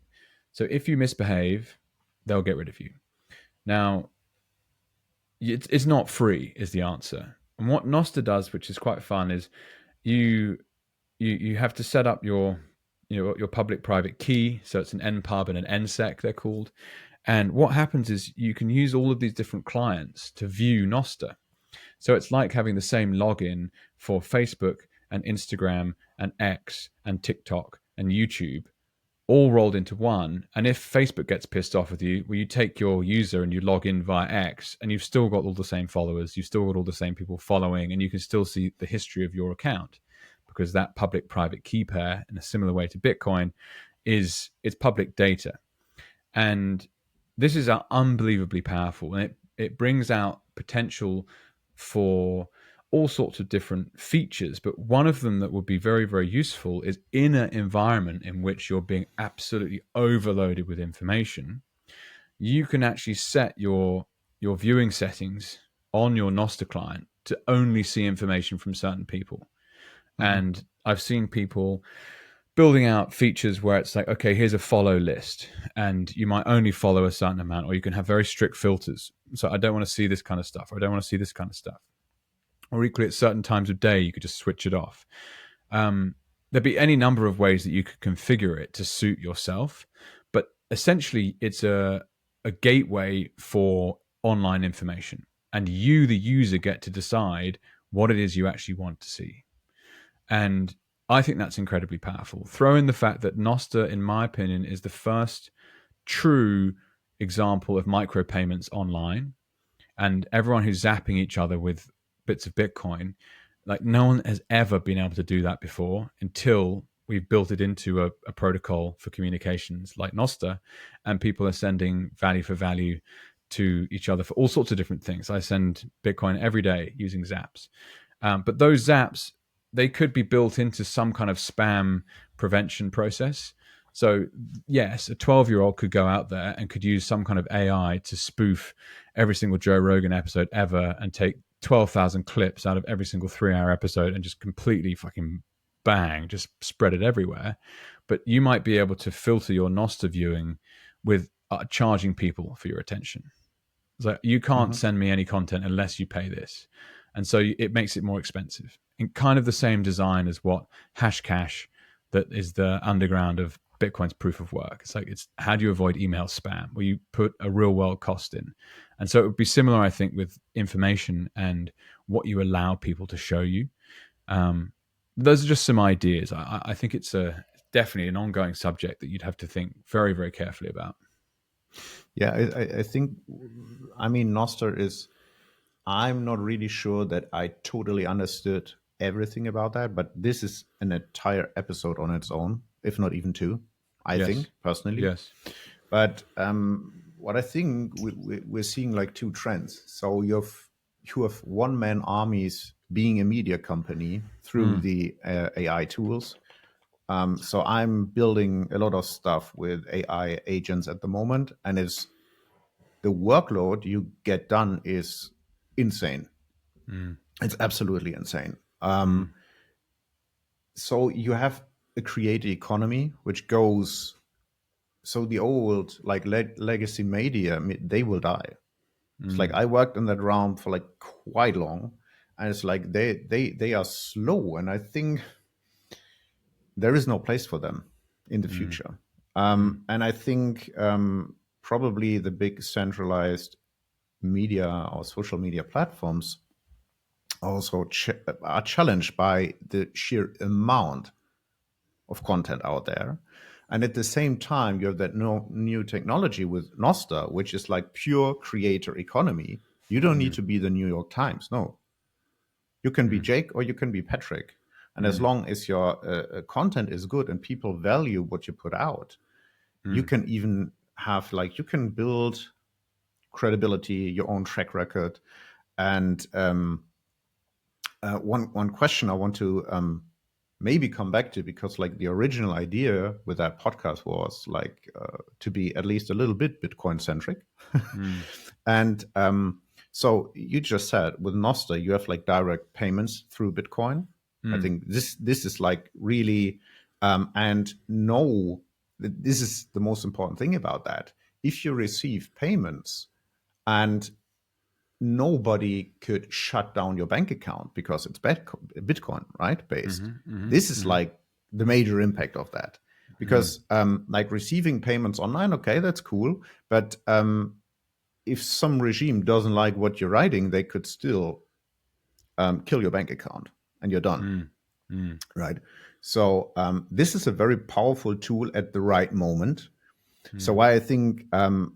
So if you misbehave, they'll get rid of you. Now, it's not free is the answer. And what NOSTR does, which is quite fun, is you have to set up your public-private key. So it's an NPUB and an NSEC, they're called. And what happens is you can use all of these different clients to view NOSTR. So it's like having the same login for Facebook and Instagram and X and TikTok and YouTube, all rolled into one. And if Facebook gets pissed off with you, well, you take your user and you log in via X, and you've still got all the same followers, you've still got all the same people following, and you can still see the history of your account, because that public-private key pair, in a similar way to Bitcoin, it's public data. And this is unbelievably powerful, and it brings out potential for all sorts of different features. But one of them that would be very, very useful is in an environment in which you're being absolutely overloaded with information, you can actually set your viewing settings on your NOSTR client to only see information from certain people. And I've seen people building out features where it's like, okay, here's a follow list, and you might only follow a certain amount, or you can have very strict filters. So I don't want to see this kind of stuff, or I don't want to see this kind of stuff. Or equally, at certain times of day, you could just switch it off. There'd be any number of ways that you could configure it to suit yourself. But essentially, it's a gateway for online information. And you, the user, get to decide what it is you actually want to see. And I think that's incredibly powerful. Throw in the fact that NOSTR, in my opinion, is the first true example of micropayments online. And everyone who's zapping each other with bits of Bitcoin, like, no one has ever been able to do that before until we've built it into a protocol for communications like NOSTR, and people are sending value for value to each other for all sorts of different things. I send Bitcoin every day using zaps. But those zaps, they could be built into some kind of spam prevention process. So yes, a 12-year-old could go out there and could use some kind of AI to spoof every single Joe Rogan episode ever and take 12,000 clips out of every single 3-hour episode and just completely fucking bang, just spread it everywhere. But you might be able to filter your NOSTR viewing with charging people for your attention. So you can't send me any content unless you pay this. And so it makes it more expensive. In kind of the same design as what Hashcash, that is the underground of Bitcoin's proof of work. It's like, it's how do you avoid email spam, where you put a real world cost in. And so it would be similar, I think, with information and what you allow people to show you. Those are just some ideas. I think it's definitely an ongoing subject that you'd have to think very, very carefully about. Yeah, I think, I mean, NOSTR is, I'm not really sure that I totally understood everything about that, but this is an entire episode on its own, if not even two, I think, personally. Yes. But what I think we're seeing like two trends. So you have one-man armies being a media company through the AI tools. So I'm building a lot of stuff with AI agents at the moment, and the workload you get done is insane. It's absolutely insane. So you have a creator economy, which goes, so the old like legacy media, they will die. It's like I worked in that realm for like quite long, and it's like they are slow, and I think there is no place for them in the future. And I think probably the big centralized media or social media platforms also are challenged by the sheer amount of content out there. And at the same time, you have that new technology with NOSTR, which is like pure creator economy. You don't need to be the New York Times. No, you can be Jake or you can be Patrick. And as long as your content is good and people value what you put out, you can even have you can build credibility, your own track record. And one question I want to maybe come back to, because like the original idea with that podcast was to be at least a little bit Bitcoin centric. And so you just said with NOSTR, you have like direct payments through Bitcoin. I think this is like really, and no, this is the most important thing about that. If you receive payments and nobody could shut down your bank account because it's Bitcoin, right? Based. This is like the major impact of that, because like receiving payments online, okay, that's cool. But if some regime doesn't like what you're writing, they could still kill your bank account and you're done. Right. So this is a very powerful tool at the right moment. So why I think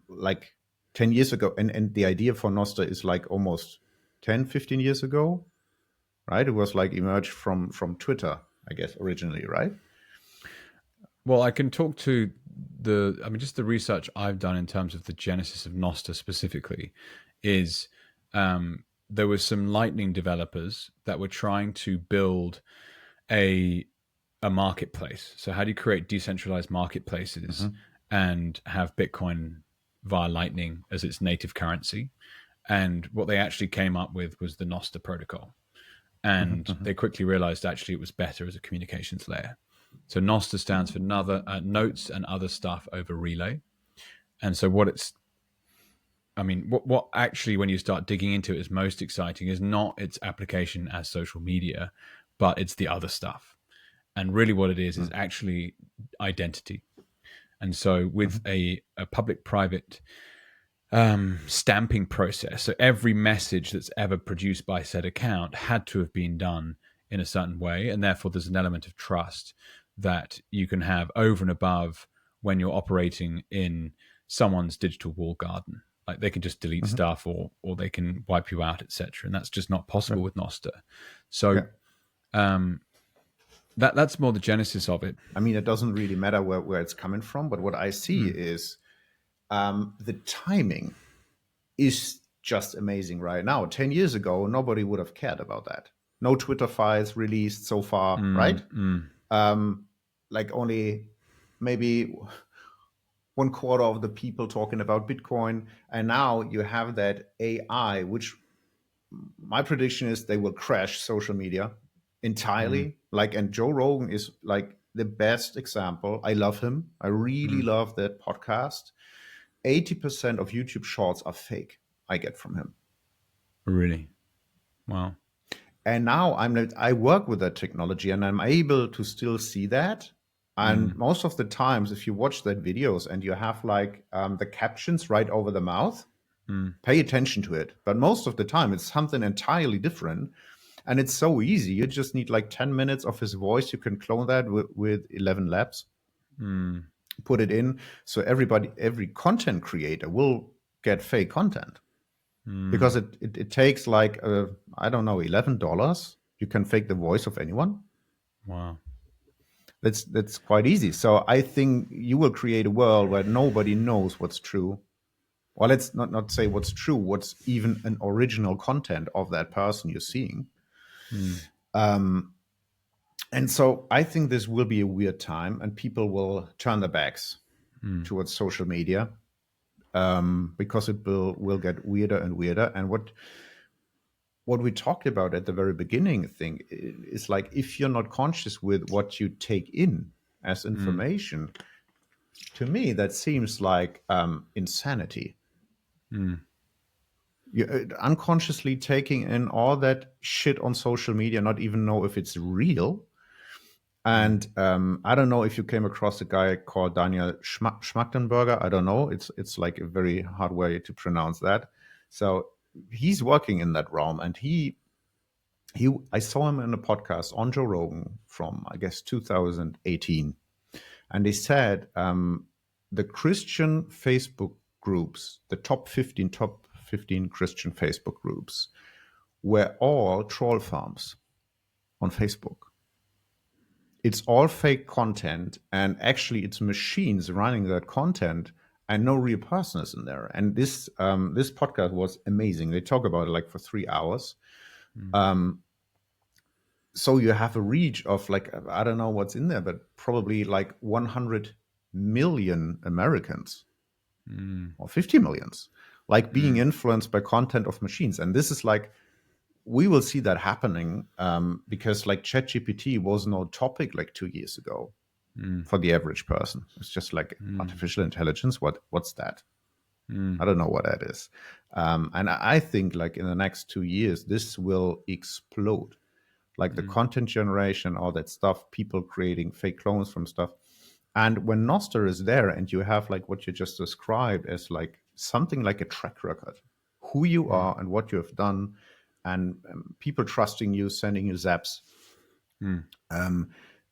like 10 years ago, and the idea for NOSTR is like almost 10, 15 years ago, right? It was like emerged from Twitter, I guess, originally, right? Well, I can talk to just the research I've done in terms of the genesis of Nostr specifically is there was some Lightning developers that were trying to build a marketplace. So how do you create decentralized marketplaces and have Bitcoin via Lightning as its native currency? And what they actually came up with was the Nostr protocol. And they quickly realized actually it was better as a communications layer. So NOSTR stands for notes and other stuff over relay. And so what actually, when you start digging into it, is most exciting is not its application as social media, but it's the other stuff. And really what it is actually identity. And so with a public-private stamping process, so every message that's ever produced by said account had to have been done in a certain way, and therefore there's an element of trust that you can have over and above when you're operating in someone's digital wall garden. Like they can just delete stuff or they can wipe you out, etc. And that's just not possible with Nostr. So that's more the genesis of it. I mean, it doesn't really matter where it's coming from, but what I see is the timing is just amazing right now. 10 years ago, nobody would have cared about that. No Twitter files released so far, right? Like only maybe 1/4 of the people talking about Bitcoin. And now you have that AI, which my prediction is they will crash social media entirely. Like, and Joe Rogan is like the best example. I love him. I really love that podcast. 80% of YouTube shorts are fake I get from him. Really? Wow. And now I work with that technology and I'm able to still see that. And most of the times, if you watch that videos and you have like the captions right over the mouth, pay attention to it. But most of the time, it's something entirely different. And it's so easy. You just need like 10 minutes of his voice. You can clone that with 11 labs, put it in. So every content creator will get fake content. Because it takes like, I don't know, $11. You can fake the voice of anyone. Wow. That's quite easy. So I think you will create a world where nobody knows what's true. Well, let's not say what's true, what's even an original content of that person you're seeing. And so I think this will be a weird time and people will turn their backs towards social media. Because it will get weirder and weirder. And what we talked about at the very beginning thing is like, if you're not conscious with what you take in as information, to me, that seems like insanity. You're unconsciously taking in all that shit on social media, not even know if it's real. And I don't know if you came across a guy called Daniel Schmachtenberger. I don't know. It's like a very hard way to pronounce that. So he's working in that realm, and I saw him in a podcast on Joe Rogan from, I guess, 2018, and he said the Christian Facebook groups, the top 15 Christian Facebook groups, were all troll farms on Facebook. It's all fake content, and actually it's machines running that content, and no real person is in there. And this podcast was amazing. They talk about it like for 3 hours. So you have a reach of like, I don't know what's in there, but probably like 100 million Americans or 50 millions, like being influenced by content of machines. And this is like, we will see that happening because like ChatGPT was no topic like 2 years ago for the average person. It's just like artificial intelligence. What's that? I don't know what that is. And I think like in the next 2 years, this will explode. Like the content generation, all that stuff, people creating fake clones from stuff. And when Nostr is there and you have like what you just described as like something like a track record, who you are and what you have done, and people trusting you, sending you zaps,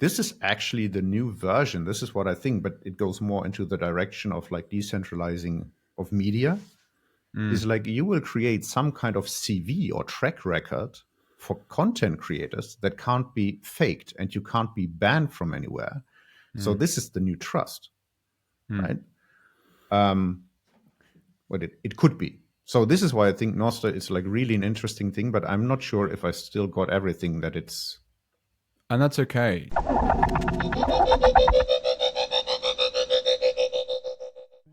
this is actually the new version. This is what I think, but it goes more into the direction of like decentralizing of media. Is like you will create some kind of CV or track record for content creators that can't be faked and you can't be banned from anywhere. So this is the new trust, right? But it could be. So this is why I think NOSTR is like really an interesting thing, but I'm not sure if I still got everything that it's. And that's okay.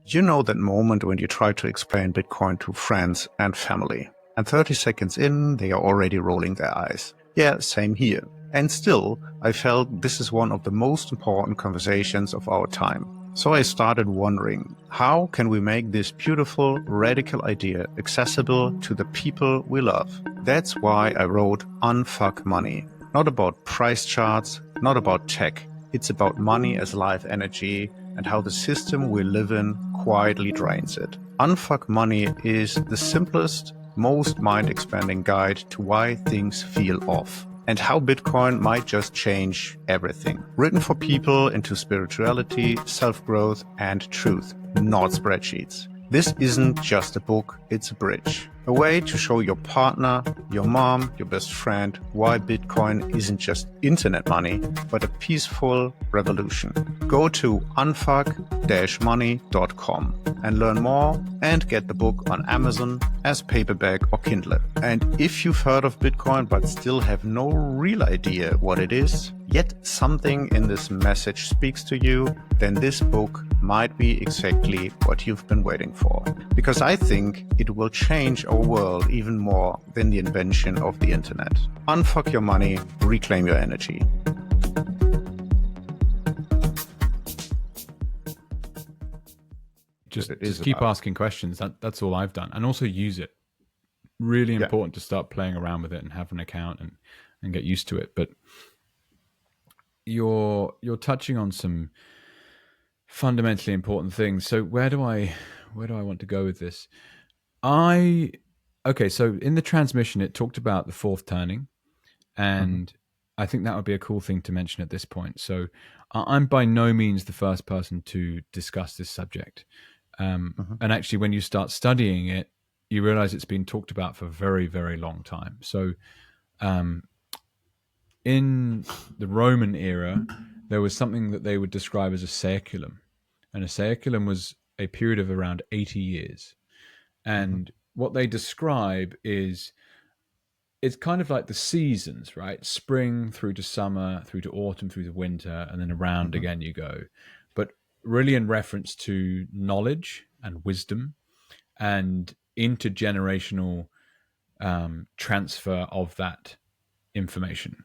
You know that moment when you try to explain Bitcoin to friends and family, and 30 seconds in, they are already rolling their eyes. Yeah, same here. And still, I felt this is one of the most important conversations of our time. So I started wondering, how can we make this beautiful, radical idea accessible to the people we love? That's why I wrote Unfuck Money. Not about price charts, not about tech. It's about money as life energy and how the system we live in quietly drains it. Unfuck Money is the simplest, most mind-expanding guide to why things feel off and how Bitcoin might just change everything. Written for people into spirituality, self-growth, and truth, not spreadsheets. This isn't just a book, it's a bridge. A way to show your partner, your mom, your best friend why Bitcoin isn't just internet money, but a peaceful revolution. Go to unfuck-money.com and learn more and get the book on Amazon as paperback or Kindle. And if you've heard of Bitcoin but still have no real idea what it is, yet something in this message speaks to you, then this book might be exactly what you've been waiting for. Because I think it will change our world even more than the invention of the internet. Unfuck your money, reclaim your energy. Just keep asking questions. That's all I've done. And also use it. Really important to start playing around with it and have an account and get used to it. But you're touching on some fundamentally important things. So where do I want to go with this? So in the transmission it talked about the fourth turning, and I think that would be a cool thing to mention at this point. So I'm by no means the first person to discuss this subject. And actually when you start studying it, you realize it's been talked about for a very, very long time. So in the Roman era, there was something that they would describe as a saeculum. And a saeculum was a period of around 80 years. And what they describe is, it's kind of like the seasons, right? Spring through to summer, through to autumn, through to winter, and then around again you go. But really in reference to knowledge and wisdom and intergenerational transfer of that information.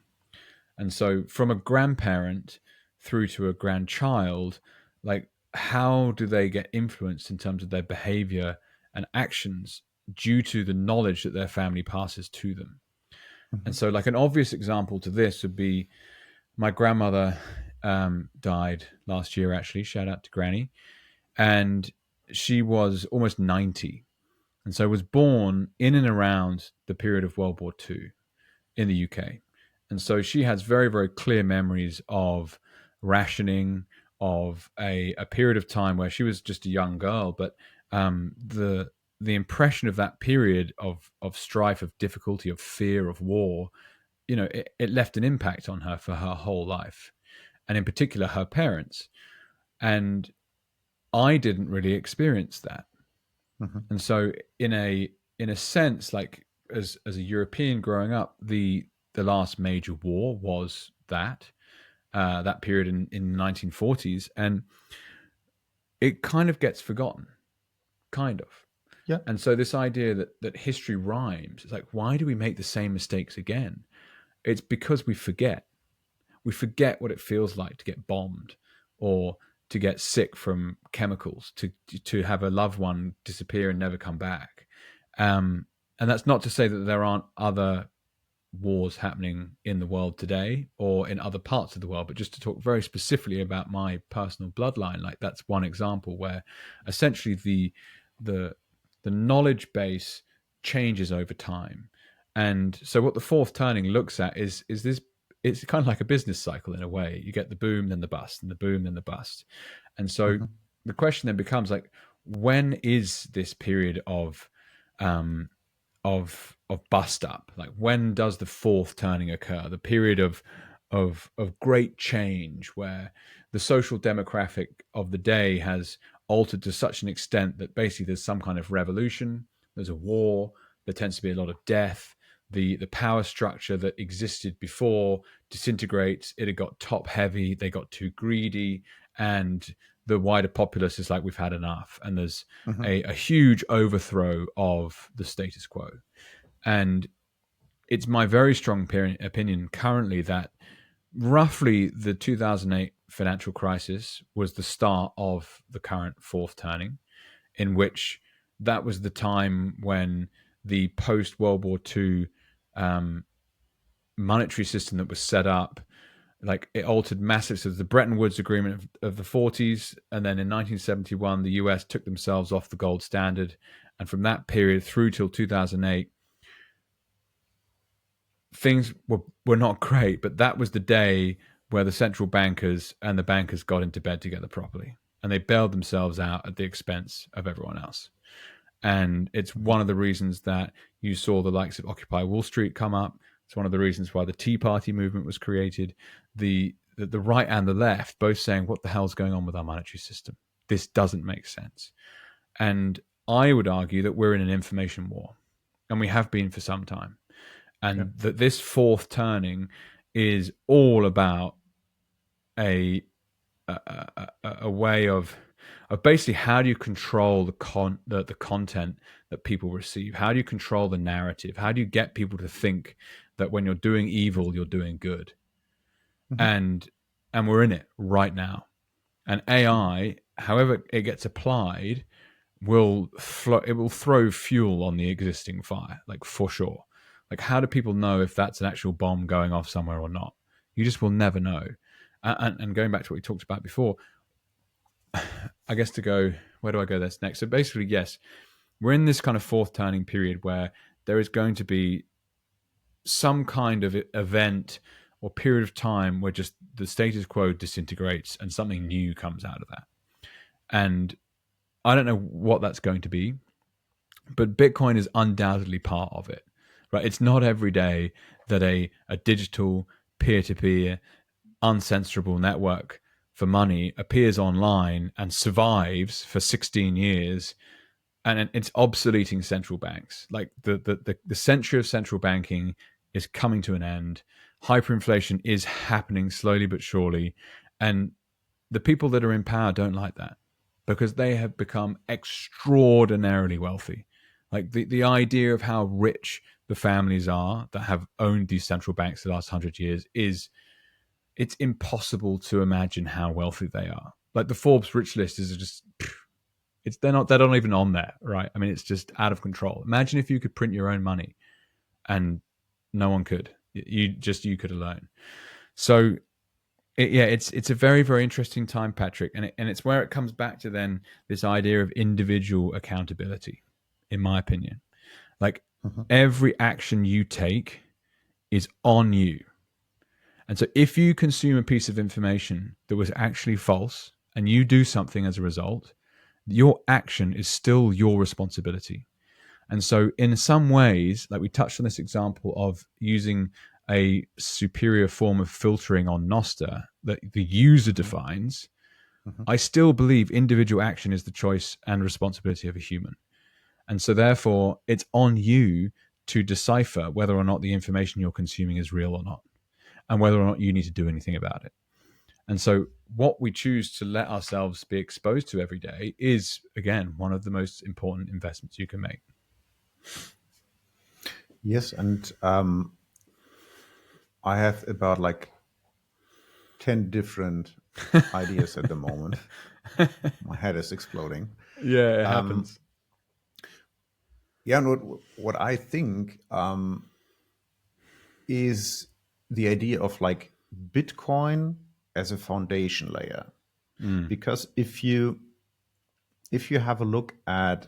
And so from a grandparent through to a grandchild, like how do they get influenced in terms of their behavior and actions due to the knowledge that their family passes to them? And so like an obvious example to this would be my grandmother died last year, actually. Shout out to Granny. And she was almost 90. And so was born in and around the period of World War II in the UK. And so she has very, very clear memories of rationing, of a period of time where she was just a young girl, but the impression of that period of strife, of difficulty, of fear, of war, it left an impact on her for her whole life, and in particular her parents. And I didn't really experience that. And so in a sense, like as a European growing up, the last major war was that period in the 1940s, and it kind of gets forgotten, kind of. Yeah. And so this idea that history rhymes, it's like, why do we make the same mistakes again? It's because we forget. We forget what it feels like to get bombed, or to get sick from chemicals, to have a loved one disappear and never come back. And that's not to say that there aren't other wars happening in the world today or in other parts of the world, but just to talk very specifically about my personal bloodline, like that's one example where essentially the knowledge base changes over time. And so what the fourth turning looks at is this it's kind of like a business cycle in a way. You get the boom, then the bust, and the boom, then the bust. And so the question then becomes like, when is this period um, of bust up? Like, when does the fourth turning occur? The period of great change, where the social demographic of the day has altered to such an extent that basically there's some kind of revolution, there's a war, there tends to be a lot of death. The power structure that existed before disintegrates. It had got top heavy. They got too greedy, and the wider populace is like, we've had enough. And there's a huge overthrow of the status quo. And it's my very strong opinion currently that roughly the 2008 financial crisis was the start of the current fourth turning, in which that was the time when the post World War II monetary system that was set up, like, it altered massive. So the Bretton Woods Agreement of the 40s, and then in 1971 the US took themselves off the gold standard, and from that period through till 2008 things were not great. But that was the day where the central bankers and the bankers got into bed together properly, and they bailed themselves out at the expense of everyone else. And it's one of the reasons that you saw the likes of Occupy Wall Street come up. It's one of the reasons why the Tea Party movement was created. The right and the left both saying, what the hell's going on with our monetary system? This doesn't make sense. And I would argue that we're in an information war, and we have been for some time. And that this fourth turning is all about a way of basically, how do you control the content that people receive? How do you control the narrative? How do you get people to think that when you're doing evil, you're doing good? And we're in it right now. And AI, however it gets applied, will throw fuel on the existing fire, like, for sure. Like, how do people know if that's an actual bomb going off somewhere or not? You just will never know. And going back to what we talked about before, I guess where do I go this next? So basically, yes, we're in this kind of fourth turning period where there is going to be some kind of event or period of time where just the status quo disintegrates and something new comes out of that. And I don't know what that's going to be, but Bitcoin is undoubtedly part of it, right? It's not every day that a digital peer-to-peer uncensorable network for money appears online and survives for 16 years, and it's obsoleting central banks. Like, the century of central banking is coming to an end. Hyperinflation is happening slowly but surely, and the people that are in power don't like that, because they have become extraordinarily wealthy. Like, the idea of how rich the families are that have owned these central banks the last 100 years it's impossible to imagine how wealthy they are. Like, the Forbes rich list is just, they're not even on there, right? I mean, it's just out of control. Imagine if you could print your own money, and no one could. You could alone. So it's a very, very interesting time, Patrick, and it's where it comes back to then this idea of individual accountability, in my opinion. Like, every action you take is on you. And so if you consume a piece of information that was actually false and you do something as a result, your action is still your responsibility. And so in some ways, like we touched on this example of using a superior form of filtering on NOSTR that the user defines, I still believe individual action is the choice and responsibility of a human. And so therefore, it's on you to decipher whether or not the information you're consuming is real or not, and whether or not you need to do anything about it. And so what we choose to let ourselves be exposed to every day is, again, one of the most important investments you can make. Yes, and I have about like 10 different ideas at the moment. My head is exploding. Yeah, it happens. Yeah, and what I think is the idea of like Bitcoin as a foundation layer. Because if you have a look at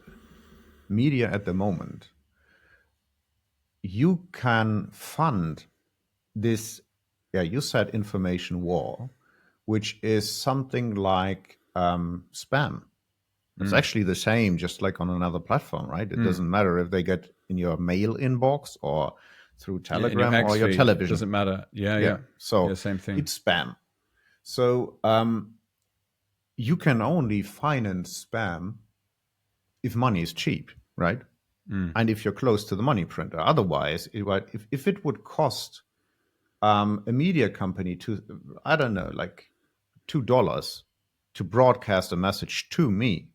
media at the moment, you can fund this you said information war, which is something like spam. It's actually the same, just like on another platform, right? It doesn't matter if they get in your mail inbox or through Yeah, in your Telegram X or your feed, television. doesn't matter. Yeah, Yeah. yeah. So Yeah, same thing. it's spam. So you can only finance spam if money is cheap, right? And if you're close to the money printer. Otherwise, if it would cost a media company to, I don't know, like $2 to broadcast a message to me,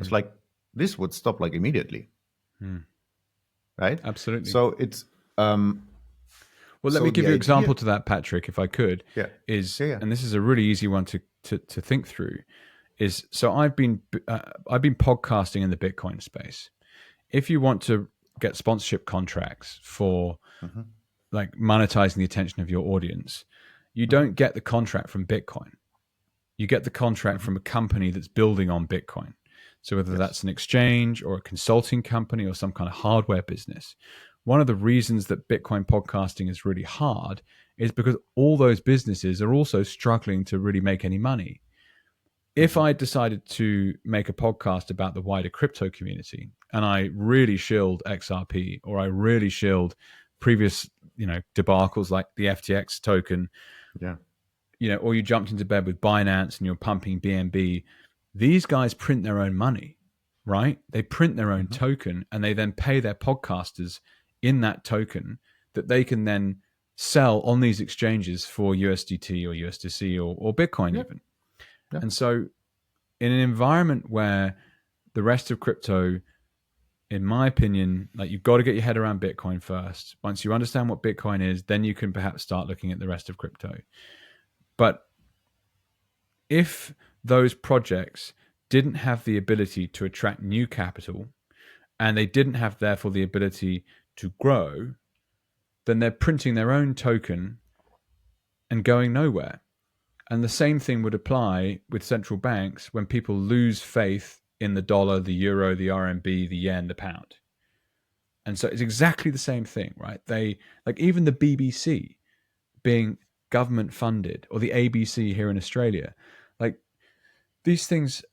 it's like this would stop like immediately, right? Absolutely. So it's Well, let so me the give you an idea, example to that, Patrick, if I could. yeah, Is, yeah, yeah. and this is a really easy one to think through. Is, so I've been podcasting in the Bitcoin space. If you want to get sponsorship contracts for Mm-hmm. like monetizing the attention of your audience, you Mm-hmm. don't get the contract from Bitcoin. You get the contract Mm-hmm. from a company that's building on Bitcoin. So whether Yes. that's an exchange or a consulting company or some kind of hardware business, one of the reasons that Bitcoin podcasting is really hard is because all those businesses are also struggling to really make any money. If Mm-hmm. I decided to make a podcast about the wider crypto community and I really shilled XRP or I really shilled previous, debacles like the FTX token, Yeah. or you jumped into bed with Binance and you're pumping BNB, these guys print their own money, right? They print their own Mm-hmm. token and they then pay their podcasters in that token that they can then sell on these exchanges for USDT or USDC or Bitcoin Yeah. even. Yeah. And so in an environment where the rest of crypto, in my opinion, like you've got to get your head around Bitcoin first. Once you understand what Bitcoin is, then you can perhaps start looking at the rest of crypto. But if those projects didn't have the ability to attract new capital and they didn't have, therefore, the ability to grow, then they're printing their own token and going nowhere. And the same thing would apply with central banks when people lose faith in the dollar, the euro, the RMB, the yen, the pound. And so it's exactly the same thing, right? They, like, even the BBC being government funded, or the ABC here in Australia, like, these things,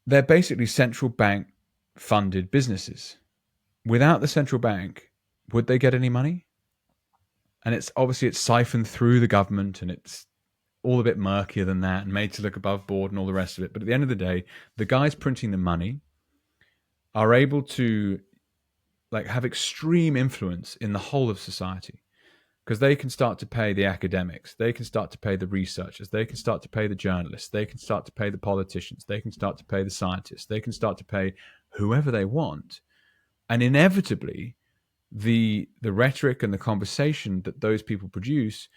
they're basically central bank funded businesses. Without the central bank, would they get any money? And it's obviously it's siphoned through the government and it's all a bit murkier than that and made to look above board and all the rest of it. But at the end of the day, the guys printing the money are able to like have extreme influence in the whole of society because they can start to pay the academics, they can start to pay the researchers, they can start to pay the journalists, they can start to pay the politicians, they can start to pay the scientists, they can start to pay whoever they want. And inevitably, the rhetoric and the conversation that those people produce,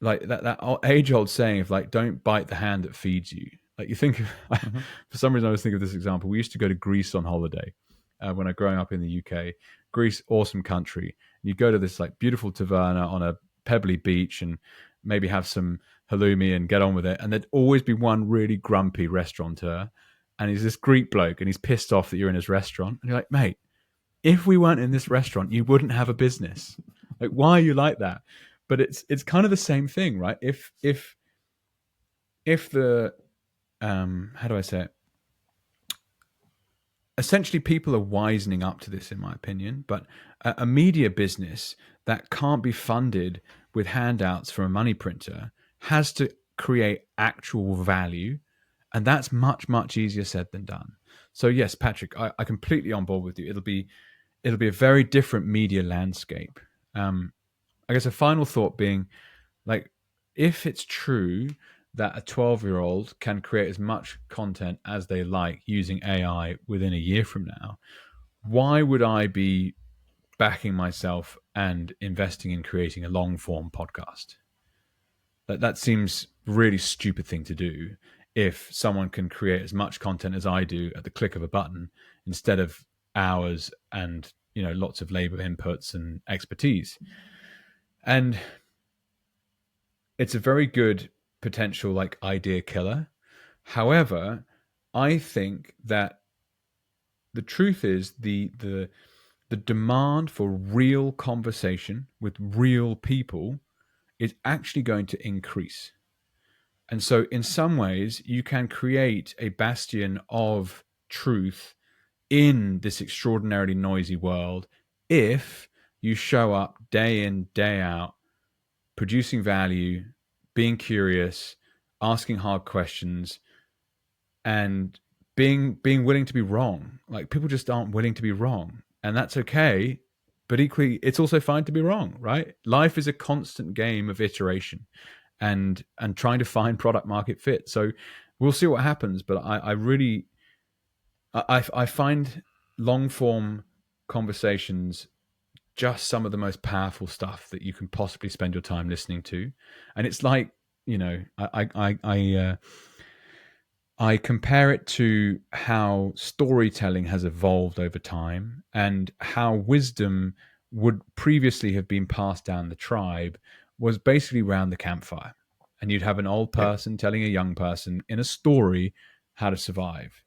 like that age old saying of like, don't bite the hand that feeds you. Like you think, Mm-hmm. for some reason, I was thinking of this example. We used to go to Greece on holiday when I growing up in the UK. Greece, awesome country. You go to this like beautiful taverna on a pebbly beach and maybe have some halloumi and get on with it. And there'd always be one really grumpy restaurateur, and he's this Greek bloke, and he's pissed off that you're in his restaurant. And you're like, mate, if we weren't in this restaurant, you wouldn't have a business. Like, why are you like that? But it's kind of the same thing, right? If the how do I say it? Essentially, people are wisening up to this, in my opinion. But a media business that can't be funded with handouts from a money printer has to create actual value, and that's much, much easier said than done. So yes, Patrick, I completely on board with you. It'll be a very different media landscape. I guess a final thought being, like, if it's true that a 12-year-old can create as much content as they like using AI within a year from now, why would I be backing myself and investing in creating a long form podcast? That seems really stupid thing to do if someone can create as much content as I do at the click of a button instead of hours and lots of labor inputs and expertise. And it's a very good potential like idea killer. However, I think that the truth is the demand for real conversation with real people is actually going to increase. And so in some ways, you can create a bastion of truth in this extraordinarily noisy world if you show up day in, day out, producing value, being curious, asking hard questions, and being willing to be wrong. Like, people just aren't willing to be wrong, and that's okay. But equally, it's also fine to be wrong, right? Life is a constant game of iteration and trying to find product market fit. So we'll see what happens. But I really I find long form conversations just some of the most powerful stuff that you can possibly spend your time listening to. And it's like, you know, I compare it to how storytelling has evolved over time and how wisdom would previously have been passed down the tribe was basically around the campfire. And you'd have an old Yeah. person telling a young person in a story how to survive.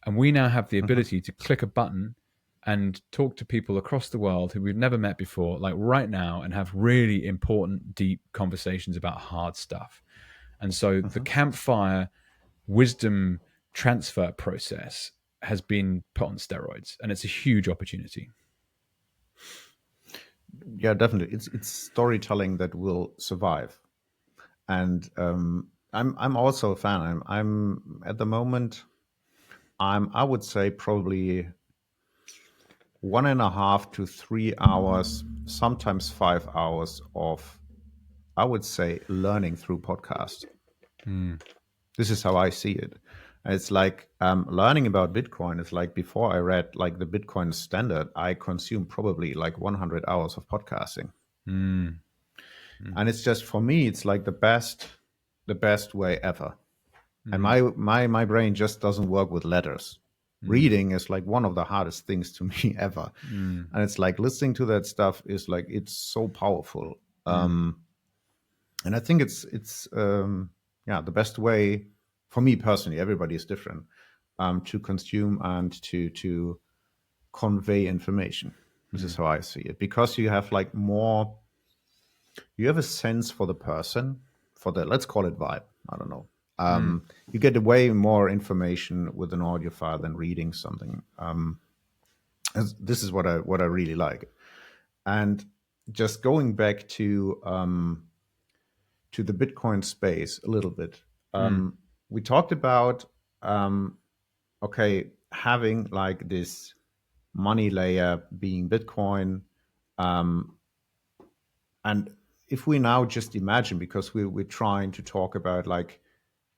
And we now have the ability to click a button and talk to people across the world who we've never met before, like right now, and have really important, deep conversations about hard stuff. And so the campfire wisdom transfer process has been put on steroids, and it's a huge opportunity. Yeah, definitely. It's storytelling that will survive. And I'm also a fan. I'm at the moment, I would say probably 1.5 to 3 hours, sometimes 5 hours of, I would say, learning through podcast. This is how I see it. It's like learning about Bitcoin. It's like before I read like the Bitcoin standard, I consumed probably like 100 hours of podcasting. And it's just, for me, it's like the best way ever. And my brain just doesn't work with letters. Reading is like one of the hardest things to me ever. And it's like listening to that stuff is like, it's so powerful. And I think it's the best way for me personally. Everybody is different, to consume and to convey information. This is how I see it, because you have like more, you have a sense for the person, for the, let's call it vibe. I don't know. You get way more information with an audio file than reading something. This is what I really like. And just going back to the Bitcoin space a little bit. We talked about having like this money layer being Bitcoin, and if we now just imagine, because we're trying to talk about like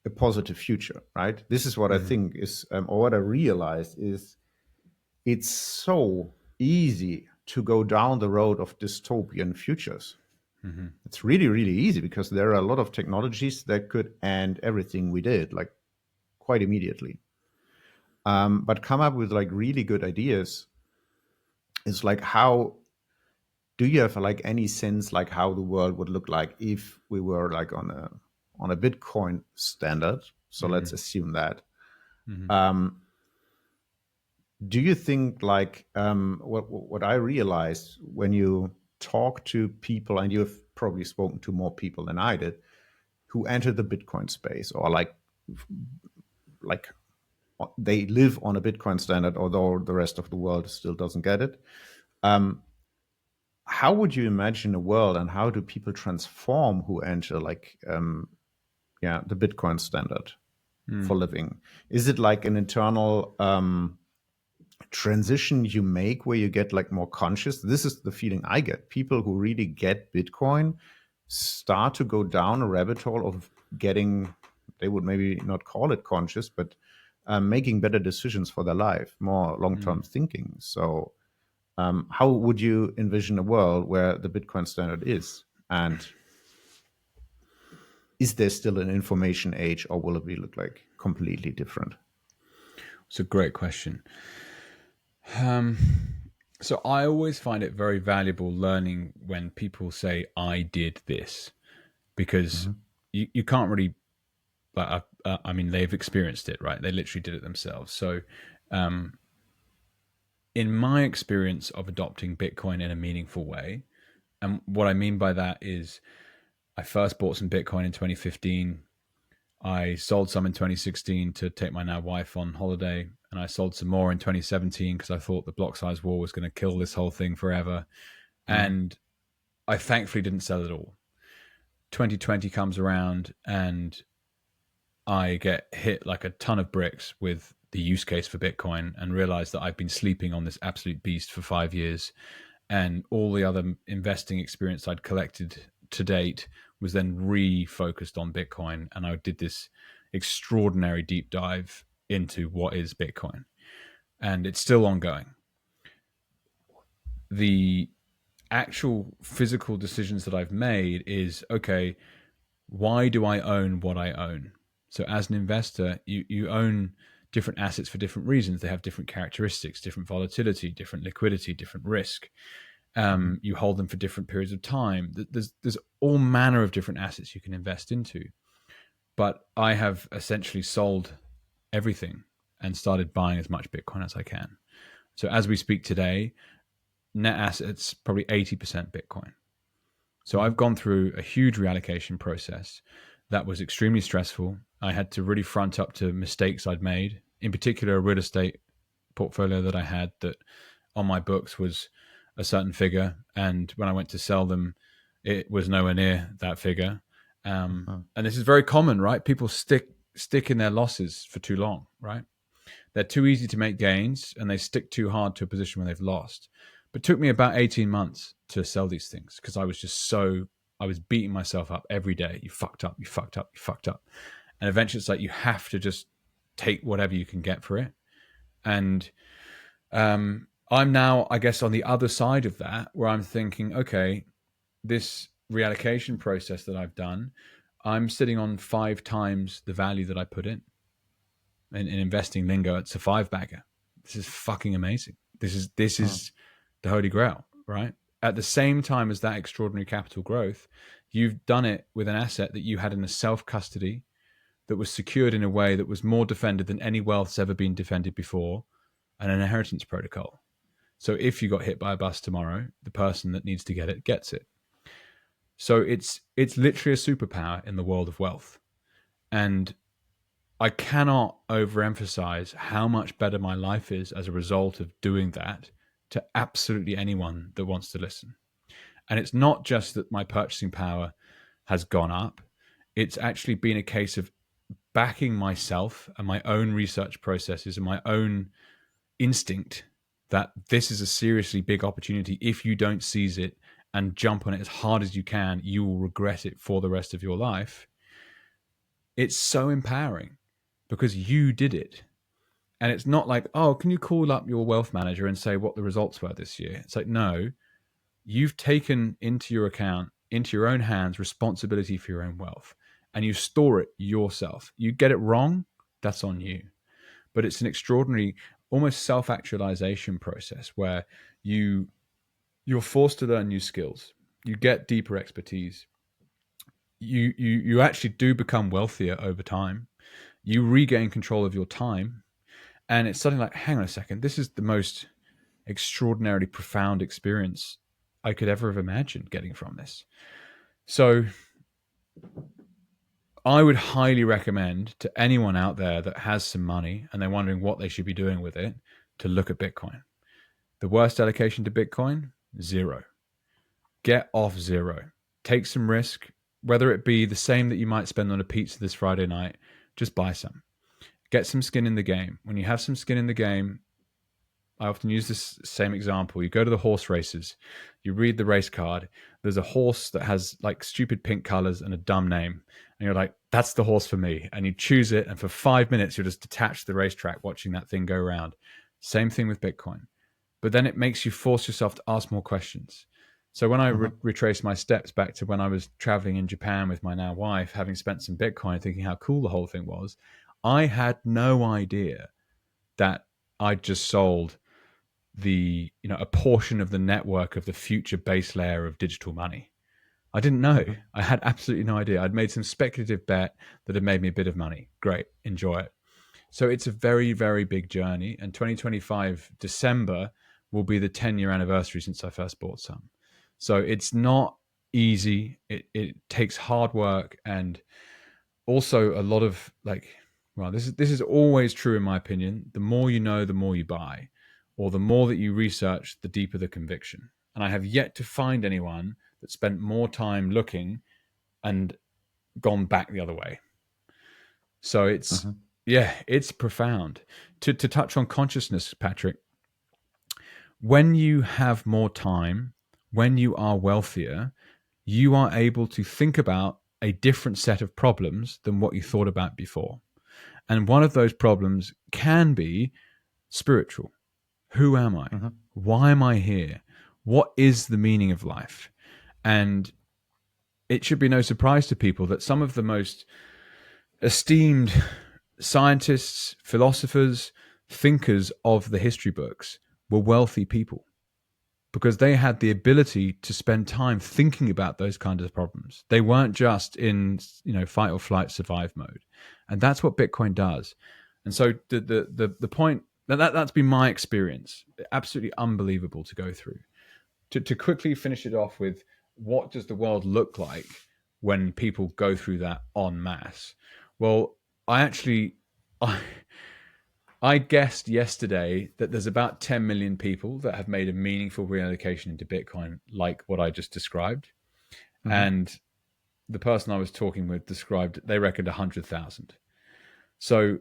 a positive future, right? This is what I think is, or what I realized is, it's so easy to go down the road of dystopian futures. It's really, really easy, because there are a lot of technologies that could end everything we did, like quite immediately. But come up with like really good ideas. It's like, how do you have like any sense like how the world would look like if we were like on a Bitcoin standard? So let's assume that. Do you think like what I realized when you talk to people, and you've probably spoken to more people than I did, who entered the Bitcoin space, or like they live on a Bitcoin standard, although the rest of the world still doesn't get it. How would you imagine a world, and how do people transform who enter like the Bitcoin standard for living? Is it like an internal transition you make where you get like more conscious? This is the feeling I get. People who really get Bitcoin start to go down a rabbit hole of getting, they would maybe not call it conscious, but making better decisions for their life, more long-term thinking. So how would you envision a world where the Bitcoin standard is? And is there still an information age, or will it be look like completely different? It's a great question. So I always find it very valuable learning when people say, I did this, because you can't really, like, I mean, they've experienced it, right? They literally did it themselves. So in my experience of adopting Bitcoin in a meaningful way, and what I mean by that is I first bought some Bitcoin in 2015. I sold some in 2016 to take my now wife on holiday, and I sold some more in 2017 because I thought the block size war was going to kill this whole thing forever. And I thankfully didn't sell it all. 2020 comes around and I get hit like a ton of bricks with the use case for Bitcoin and realize that I've been sleeping on this absolute beast for 5 years. And all the other investing experience I'd collected to date was then refocused on Bitcoin. And I did this extraordinary deep dive into what is Bitcoin. And it's still ongoing. The actual physical decisions that I've made is, okay, why do I own what I own? So as an investor, you own different assets for different reasons. They have different characteristics, different volatility, different liquidity, different risk. You hold them for different periods of time. There's all manner of different assets you can invest into. But I have essentially sold everything and started buying as much Bitcoin as I can. So as we speak today, net assets, probably 80% Bitcoin. So I've gone through a huge reallocation process that was extremely stressful. I had to really front up to mistakes I'd made, in particular a real estate portfolio that I had that on my books was a certain figure. And when I went to sell them, it was nowhere near that figure. And this is very common, right? People stick in their losses for too long, right? They're too easy to make gains and they stick too hard to a position where they've lost. But it took me about 18 months to sell these things because I was beating myself up every day. You fucked up, you fucked up, you fucked up. And eventually it's like you have to just take whatever you can get for it. And I'm now, I guess, on the other side of that where I'm thinking, okay, this reallocation process that I've done, I'm sitting on 5 times the value that I put in investing lingo. It's a 5-bagger. This is fucking amazing. This is the holy grail, right? At the same time as that extraordinary capital growth, you've done it with an asset that you had in a self-custody that was secured in a way that was more defended than any wealth's ever been defended before, and an inheritance protocol. So if you got hit by a bus tomorrow, the person that needs to get it gets it. So it's literally a superpower in the world of wealth. And I cannot overemphasize how much better my life is as a result of doing that to absolutely anyone that wants to listen. And it's not just that my purchasing power has gone up. It's actually been a case of backing myself and my own research processes and my own instinct that this is a seriously big opportunity. If you don't seize it and jump on it as hard as you can, you will regret it for the rest of your life. It's so empowering because you did it. And it's not like, oh, can you call up your wealth manager and say what the results were this year? It's like, no, you've taken into your account, into your own hands, responsibility for your own wealth, and you store it yourself. You get it wrong, that's on you. But it's an extraordinary, almost self-actualization process where you're forced to learn new skills. You get deeper expertise. You actually do become wealthier over time. You regain control of your time. And it's something like, hang on a second, this is the most extraordinarily profound experience I could ever have imagined getting from this. So I would highly recommend to anyone out there that has some money and they're wondering what they should be doing with it to look at Bitcoin. The worst allocation to Bitcoin, 0. Get off 0. Take some risk, whether it be the same that you might spend on a pizza this Friday night, just buy some. Get some skin in the game. When you have some skin in the game, I often use this same example. You go to the horse races, you read the race card. There's a horse that has like stupid pink colors and a dumb name. And you're like, that's the horse for me. And you choose it. And for 5 minutes, you're just detached to the racetrack watching that thing go around. Same thing with Bitcoin. But then it makes you force yourself to ask more questions. So when I retrace my steps back to when I was traveling in Japan with my now wife, having spent some Bitcoin, thinking how cool the whole thing was, I had no idea that I'd just sold a portion of the network of the future base layer of digital money. I didn't know. I had absolutely no idea. I'd made some speculative bet that had made me a bit of money. Great. Enjoy it. So it's a very, very big journey. And 2025 December will be the 10-year anniversary since I first bought some. So it's not easy. It takes hard work, and also a lot of well, this is always true in my opinion. The more you know, the more you buy, or the more that you research, the deeper the conviction. And I have yet to find anyone that spent more time looking and gone back the other way. So it's yeah, it's profound. To touch on consciousness, Patrick, when you have more time, when you are wealthier, you are able to think about a different set of problems than what you thought about before. And one of those problems can be spiritual. Who am I? Why am I here? What is the meaning of life? And it should be no surprise to people that some of the most esteemed scientists, philosophers, thinkers of the history books were wealthy people, because they had the ability to spend time thinking about those kinds of problems. They weren't just in, fight or flight survive mode. And that's what Bitcoin does. And so the point that's been my experience. Absolutely unbelievable to go through. To quickly finish it off with, what does the world look like when people go through that en masse? Well, I guessed yesterday that there's about 10 million people that have made a meaningful reallocation into Bitcoin, like what I just described. And the person I was talking with described, they reckoned 100,000. So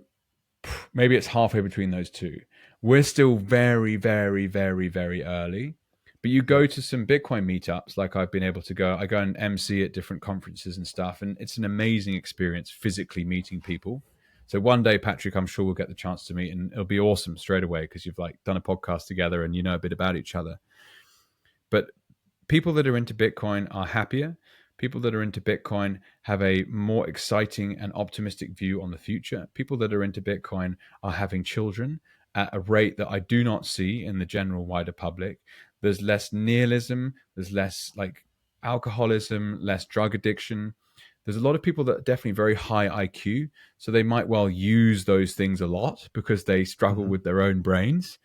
maybe it's halfway between those two. We're still very, very, very, very early. But you go to some Bitcoin meetups, like I've been able to go. I go and MC at different conferences and stuff, and it's an amazing experience physically meeting people. So one day, Patrick, I'm sure we'll get the chance to meet, and it'll be awesome straight away because you've done a podcast together and you know a bit about each other. But people that are into Bitcoin are happier. People that are into Bitcoin have a more exciting and optimistic view on the future. People that are into Bitcoin are having children at a rate that I do not see in the general wider public. There's less nihilism. There's less alcoholism, less drug addiction. There's a lot of people that are definitely very high IQ, so they might well use those things a lot because they struggle with their own brains.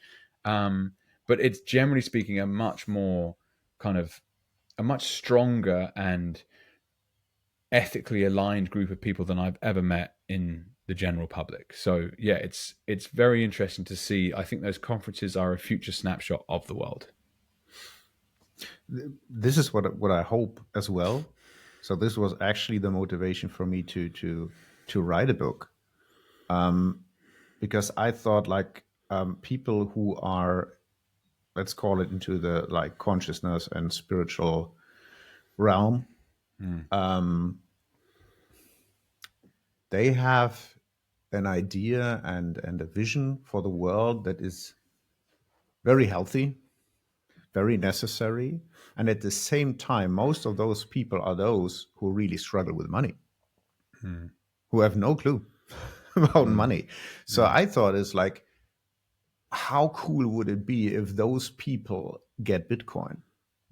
But it's generally speaking a much more a much stronger and ethically aligned group of people than I've ever met in the general public. So yeah, it's very interesting to see. I think those conferences are a future snapshot of the world. This is what I hope as well. So this was actually the motivation for me to write a book, because I thought people who are, let's call it, into the consciousness and spiritual realm, they have an idea and a vision for the world that is very healthy, very necessary. And at the same time, most of those people are those who really struggle with money, who have no clue about money. So I thought it's how cool would it be if those people get Bitcoin?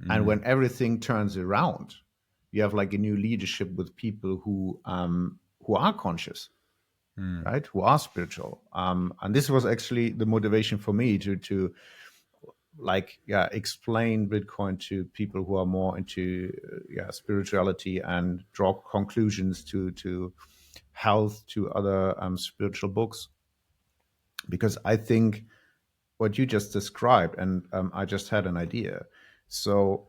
And when everything turns around, you have a new leadership with people who are conscious, right? Who are spiritual. And this was actually the motivation for me to explain Bitcoin to people who are more into spirituality and draw conclusions to health, to other spiritual books. Because I think what you just described, and I just had an idea. So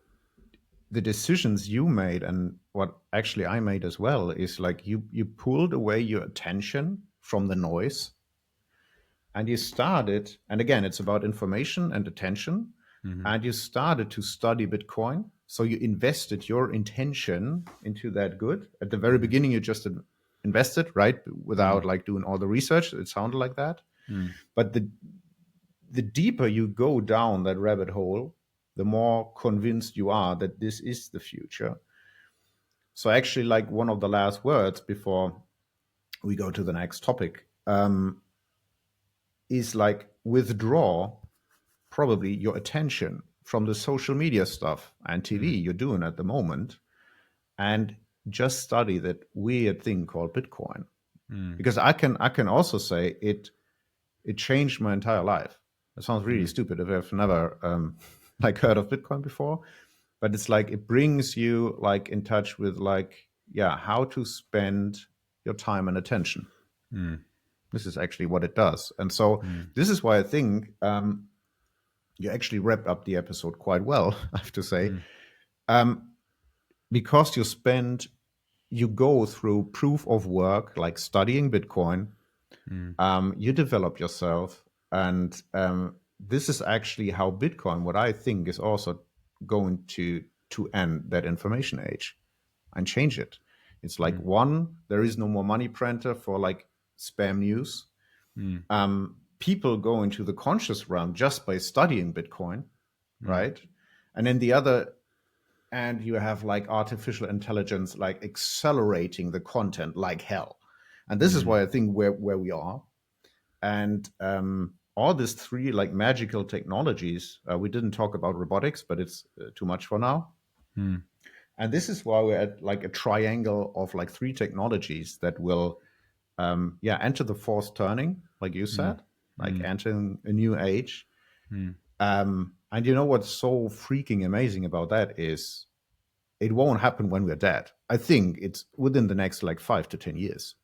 the decisions you made and what actually I made as well is you pulled away your attention from the noise, and you started, and again, it's about information and attention, and you started to study Bitcoin. So you invested your intention into that good. At the very beginning, you just invested, right? Without doing all the research. It sounded like that. But the deeper you go down that rabbit hole, the more convinced you are that this is the future. So actually, one of the last words before we go to the next topic is withdraw probably your attention from the social media stuff and TV you're doing at the moment, and just study that weird thing called Bitcoin. Because I can also say it changed my entire life. It sounds really stupid if I've never heard of Bitcoin before, but it's like it brings you like in touch with like, yeah, how to spend your time and attention. This is actually what it does. And so this is why I think you actually wrapped up the episode quite well, I have to say, because you go through proof of work, like studying Bitcoin, you develop yourself. And this is actually how Bitcoin, what I think is also going to end that information age and change it. It's like one, there is no more money printer for like spam news. People go into the conscious realm just by studying Bitcoin, right? And then the other, and you have like artificial intelligence like accelerating the content like hell. And this is why I think where we are. And all these three like magical technologies, we didn't talk about robotics, but it's too much for now. And this is why we're at like a triangle of like three technologies that will enter the fourth turning, like you said, like entering a new age. And you know what's so freaking amazing about that is it won't happen when we're dead. I think it's within the next like 5 to 10 years.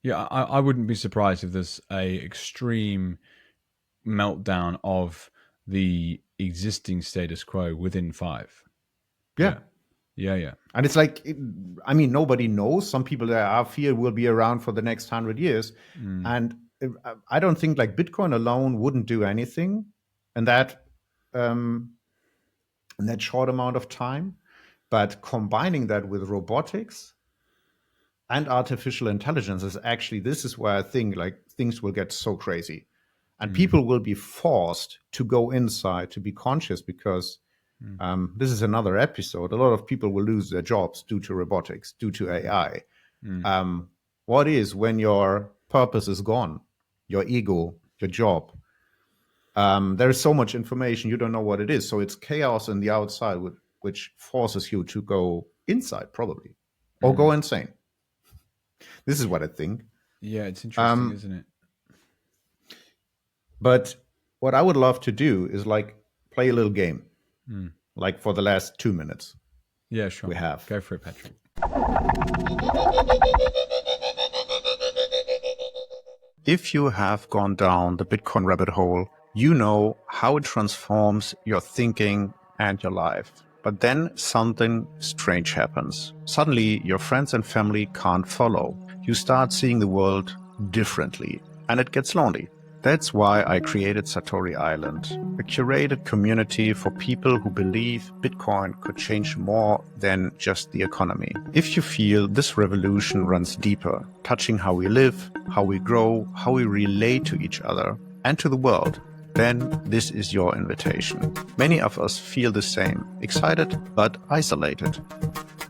Yeah, I wouldn't be surprised if there's a extreme meltdown of the existing status quo within 5. Yeah. And it's like, I mean, nobody knows. Some people that are fear will be around for the next 100 years. And I don't think like Bitcoin alone wouldn't do anything in that short amount of time. But combining that with robotics and artificial intelligence is actually, this is where I think like things will get so crazy. And people will be forced to go inside to be conscious because this is another episode. A lot of people will lose their jobs due to robotics, due to AI. What is when your purpose is gone, your ego, your job? There is so much information, you don't know what it is. So it's chaos in the outside, which forces you to go inside probably, or go insane. This is what I think. Yeah, it's interesting, isn't it? But what I would love to do is like play a little game, like for the last 2 minutes. Yeah, sure. We have. Go for it, Patrick. If you have gone down the Bitcoin rabbit hole, you know how it transforms your thinking and your life. But then something strange happens. Suddenly, your friends and family can't follow. You start seeing the world differently, and it gets lonely. That's why I created Satori Island, a curated community for people who believe Bitcoin could change more than just the economy. If you feel this revolution runs deeper, touching how we live, how we grow, how we relate to each other and to the world, then this is your invitation. Many of us feel the same, excited but isolated.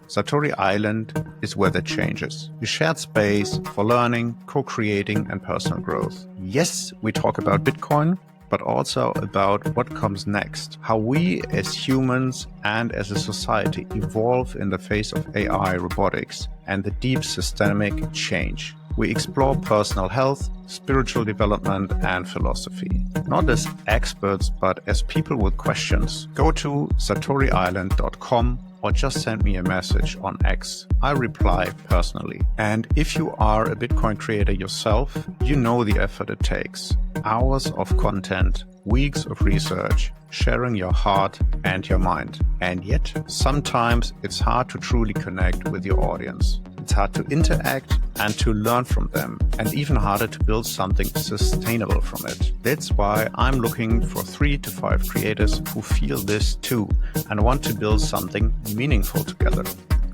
Satori Island is where that changes. A shared space for learning, co-creating, and personal growth. Yes, we talk about Bitcoin, but also about what comes next, how we as humans and as a society evolve in the face of AI, robotics, and the deep systemic change. We explore personal health, spiritual development, and philosophy. Not as experts, but as people with questions. Go to satoriisland.com or just send me a message on X. I reply personally. And if you are a Bitcoin creator yourself, you know the effort it takes. Hours of content, weeks of research, sharing your heart and your mind. And yet, sometimes it's hard to truly connect with your audience. It's hard to interact and to learn from them, and even harder to build something sustainable from it. That's why I'm looking for 3 to 5 creators who feel this too and want to build something meaningful together.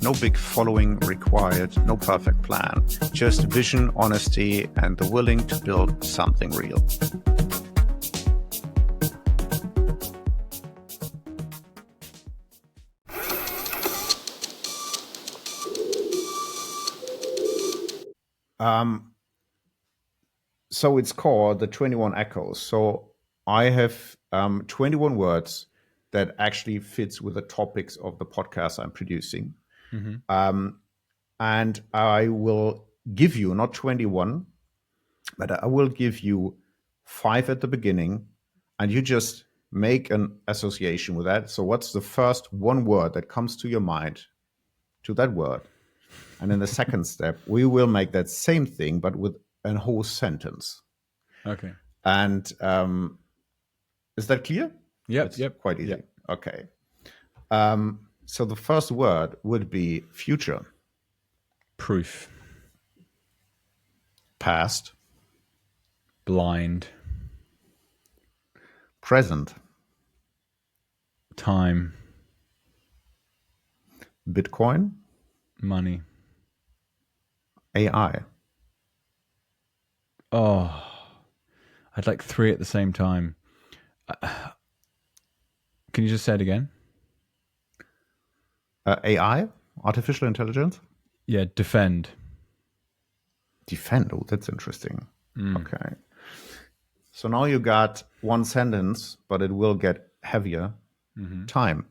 No big following required, no perfect plan, just vision, honesty, and the willing to build something real. So it's called the 21 Echoes. So I have 21 words that actually fits with the topics of the podcast I'm producing. And I will give you not 21, but I will give you 5 at the beginning, and you just make an association with that. So what's the first one word that comes to your mind to that word? And in the second step, we will make that same thing, but with a whole sentence. Okay. And is that clear? Yep. It's quite easy. Yep. Okay. So the first word would be future. Proof. Past. Blind. Present. Time. Bitcoin. Money. AI. Oh, I'd like 3 at the same time. Can you just say it again? AI, artificial intelligence. Yeah, defend. Defend. Oh, that's interesting. Okay. So now you got one sentence, but it will get heavier. Time.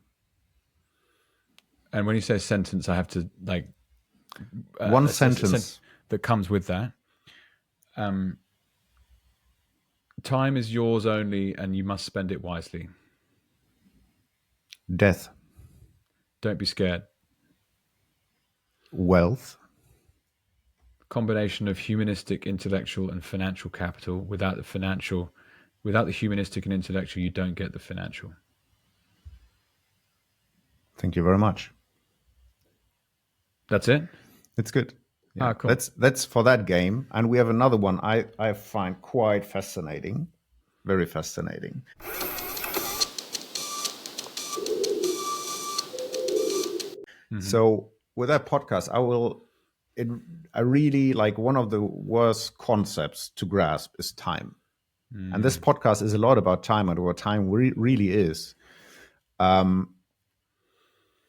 And when you say sentence, I have to like one sentence that comes with that. Time is yours only, and you must spend it wisely. Death. Don't be scared. Wealth. Combination of humanistic, intellectual, and financial capital. Without the humanistic and intellectual, you don't get the financial. Thank you very much. That's it? It's good. Yeah. Cool. That's for that game. And we have another one I find quite fascinating. Very fascinating. So with that podcast, I really like, one of the worst concepts to grasp is time. And this podcast is a lot about time and what time really is.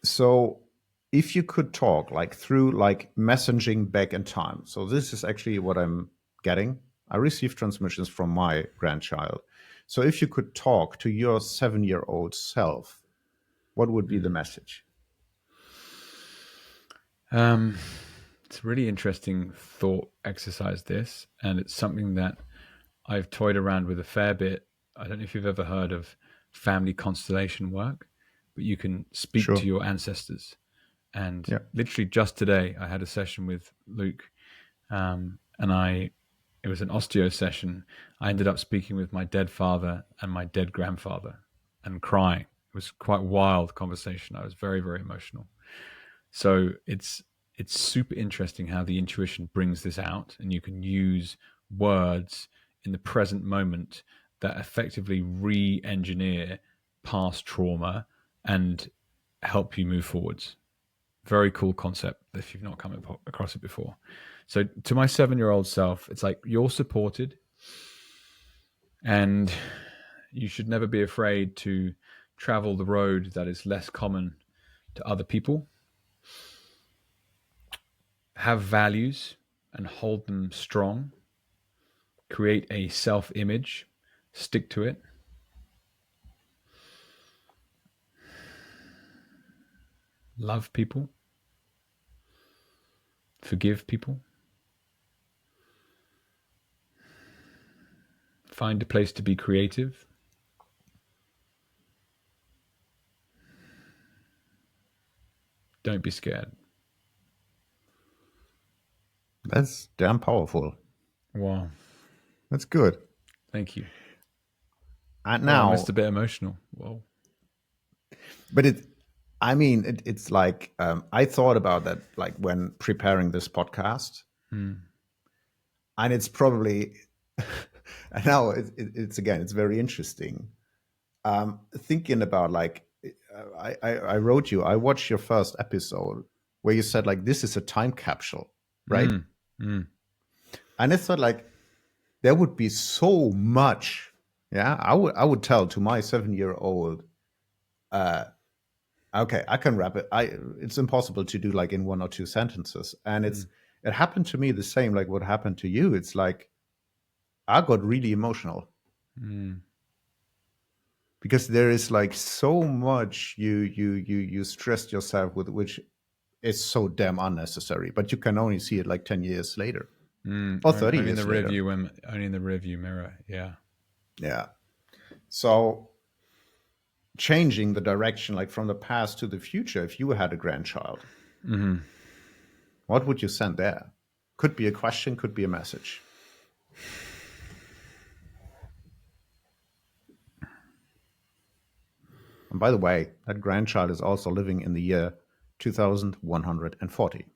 So if you could talk like through like messaging back in time. So this is actually what I'm getting. I receive transmissions from my grandchild. So if you could talk to your 7-year-old self, what would be the message? It's a really interesting thought exercise, this, and it's something that I've toyed around with a fair bit. I don't know if you've ever heard of family constellation work, but you can speak to your ancestors. And literally just today, I had a session with Luke, and it was an osteo session. I ended up speaking with my dead father and my dead grandfather and crying. It was quite a wild conversation. I was very, very emotional. So it's super interesting how the intuition brings this out, and you can use words in the present moment that effectively re-engineer past trauma and help you move forwards. Very cool concept if you've not come across it before. So to my 7-year-old self, it's like, you're supported, and you should never be afraid to travel the road that is less common to other people. Have values and hold them strong. Create a self-image. Stick to it. Love people. Forgive people. Find a place to be creative. Don't be scared. That's damn powerful. Wow. That's good. Thank you. And now, I'm just a bit emotional. Whoa. But it's like, I thought about that like when preparing this podcast, and it's probably, and now it's again, it's very interesting. Thinking about like, I wrote you, I watched your first episode where you said like, this is a time capsule, right? And I thought like, there would be so much. Yeah, I would tell to my 7-year-old, okay, I can wrap it. It's impossible to do like in 1 or 2 sentences. And it happened to me the same, like what happened to you. It's like, I got really emotional. Because there is like so much you stressed yourself with, which is so damn unnecessary, but you can only see it like 10 years later. Or 30 only years in the later. only in the rearview mirror. Yeah. Yeah. So changing the direction, like from the past to the future, if you had a grandchild, what would you send there? Could be a question, could be a message. And by the way, that grandchild is also living in the year 2140.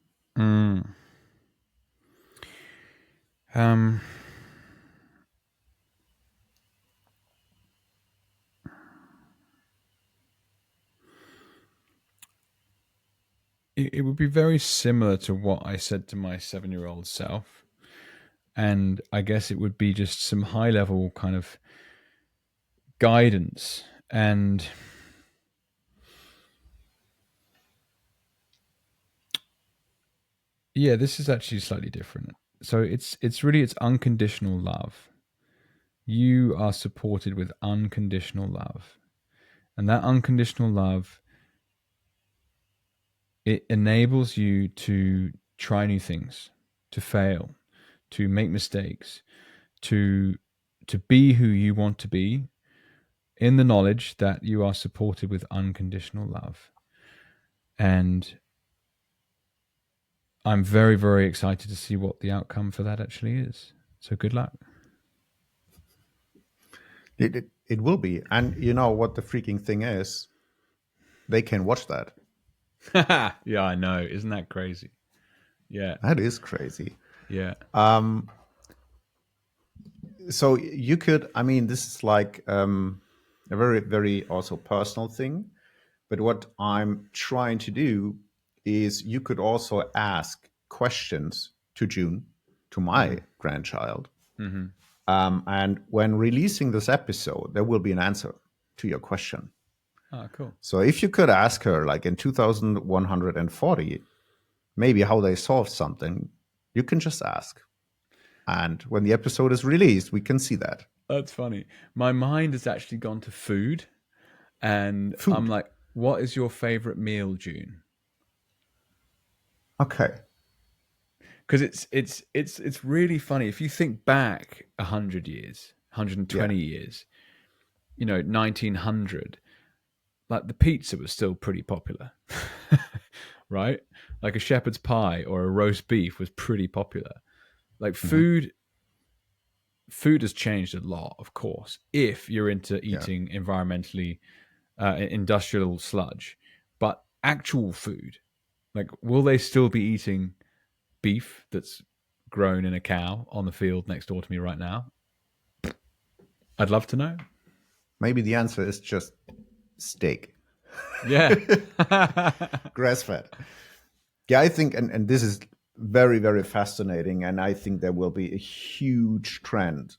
It would be very similar to what I said to my 7-year-old self. And I guess it would be just some high level kind of guidance. And yeah, this is actually slightly different. So it's unconditional love. You are supported with unconditional love. And that unconditional love, it enables you to try new things, to fail, to make mistakes, to be who you want to be, in the knowledge that you are supported with unconditional love. And I'm very, very excited to see what the outcome for that actually is. So good luck. It will be. And you know what the freaking thing is? They can watch that. Yeah, I know. Isn't that crazy? Yeah. That is crazy. Yeah. So you could, I mean, this is like a very, very also personal thing. But what I'm trying to do is you could also ask questions to June, to my grandchild. And when releasing this episode, there will be an answer to your question. Oh, cool. So if you could ask her, like in 2140, maybe how they solved something, you can just ask. And when the episode is released, we can see that. That's funny. My mind has actually gone to food. And Food. I'm like, what is your favorite meal, June? Okay. Because it's really funny. If you think back 100 years, 120 years, 1900, like the pizza was still pretty popular, right? Like a shepherd's pie or a roast beef was pretty popular. Like food has changed a lot, of course, if you're into eating environmentally industrial sludge. But actual food, like, will they still be eating beef that's grown in a cow on the field next door to me right now? I'd love to know. Maybe the answer is just steak. Yeah. Grass-fed. Yeah, I think, and this is very, very fascinating, and I think there will be a huge trend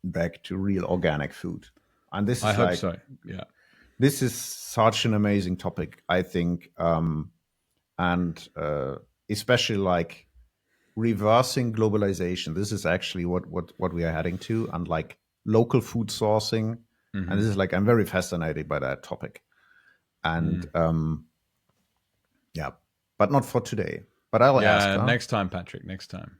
back to real organic food. And this is I hope so. Yeah. This is such an amazing topic, I think, and especially like reversing globalization. This is actually what we are heading to, and like local food sourcing. And this is like, I'm very fascinated by that topic. And yeah, but not for today. But I'll ask. Next time, Patrick. Next time.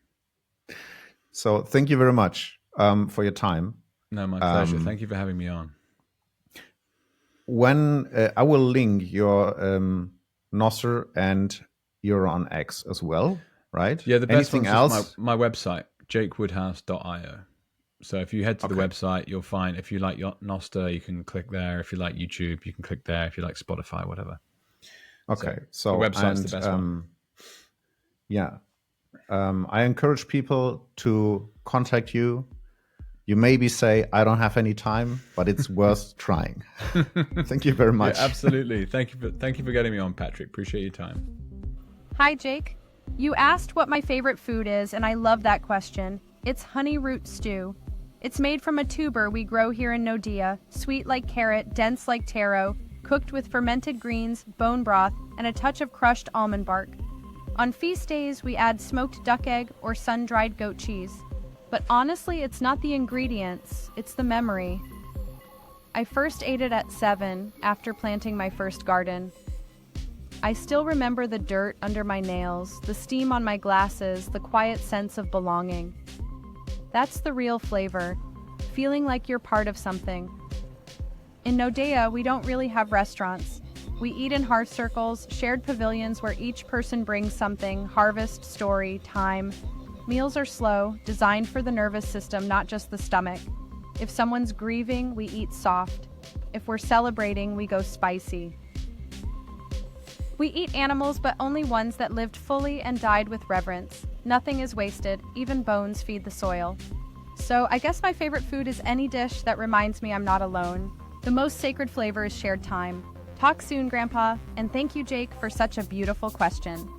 So thank you very much for your time. No, my pleasure. Thank you for having me on. When I will link your NOSTR and you're on X as well, right? Yeah, the best Anything one's else? just my website, jakewoodhouse.io. So if you head to the website, you'll find, if you like your NOSTR, you can click there. If you like YouTube, you can click there. If you like Spotify, whatever. Okay, so the website's the best one. Yeah, I encourage people to contact you. You maybe say, I don't have any time, but it's worth trying. Thank you very much. Yeah, absolutely. Thank you for getting me on, Patrick. Appreciate your time. Hi, Jake. You asked what my favorite food is, and I love that question. It's honey root stew. It's made from a tuber we grow here in Nodea, sweet like carrot, dense like taro, cooked with fermented greens, bone broth, and a touch of crushed almond bark. On feast days, we add smoked duck egg or sun-dried goat cheese. But honestly, it's not the ingredients, it's the memory. I first ate it at 7 after planting my first garden. I still remember the dirt under my nails, the steam on my glasses, the quiet sense of belonging. That's the real flavor, feeling like you're part of something. In Nodea, we don't really have restaurants. We eat in hearth circles, shared pavilions where each person brings something, harvest, story, time. Meals are slow, designed for the nervous system, not just the stomach. If someone's grieving, we eat soft. If we're celebrating, we go spicy. We eat animals, but only ones that lived fully and died with reverence. Nothing is wasted, even bones feed the soil. So I guess my favorite food is any dish that reminds me I'm not alone. The most sacred flavor is shared time. Talk soon, Grandpa, and thank you, Jake, for such a beautiful question.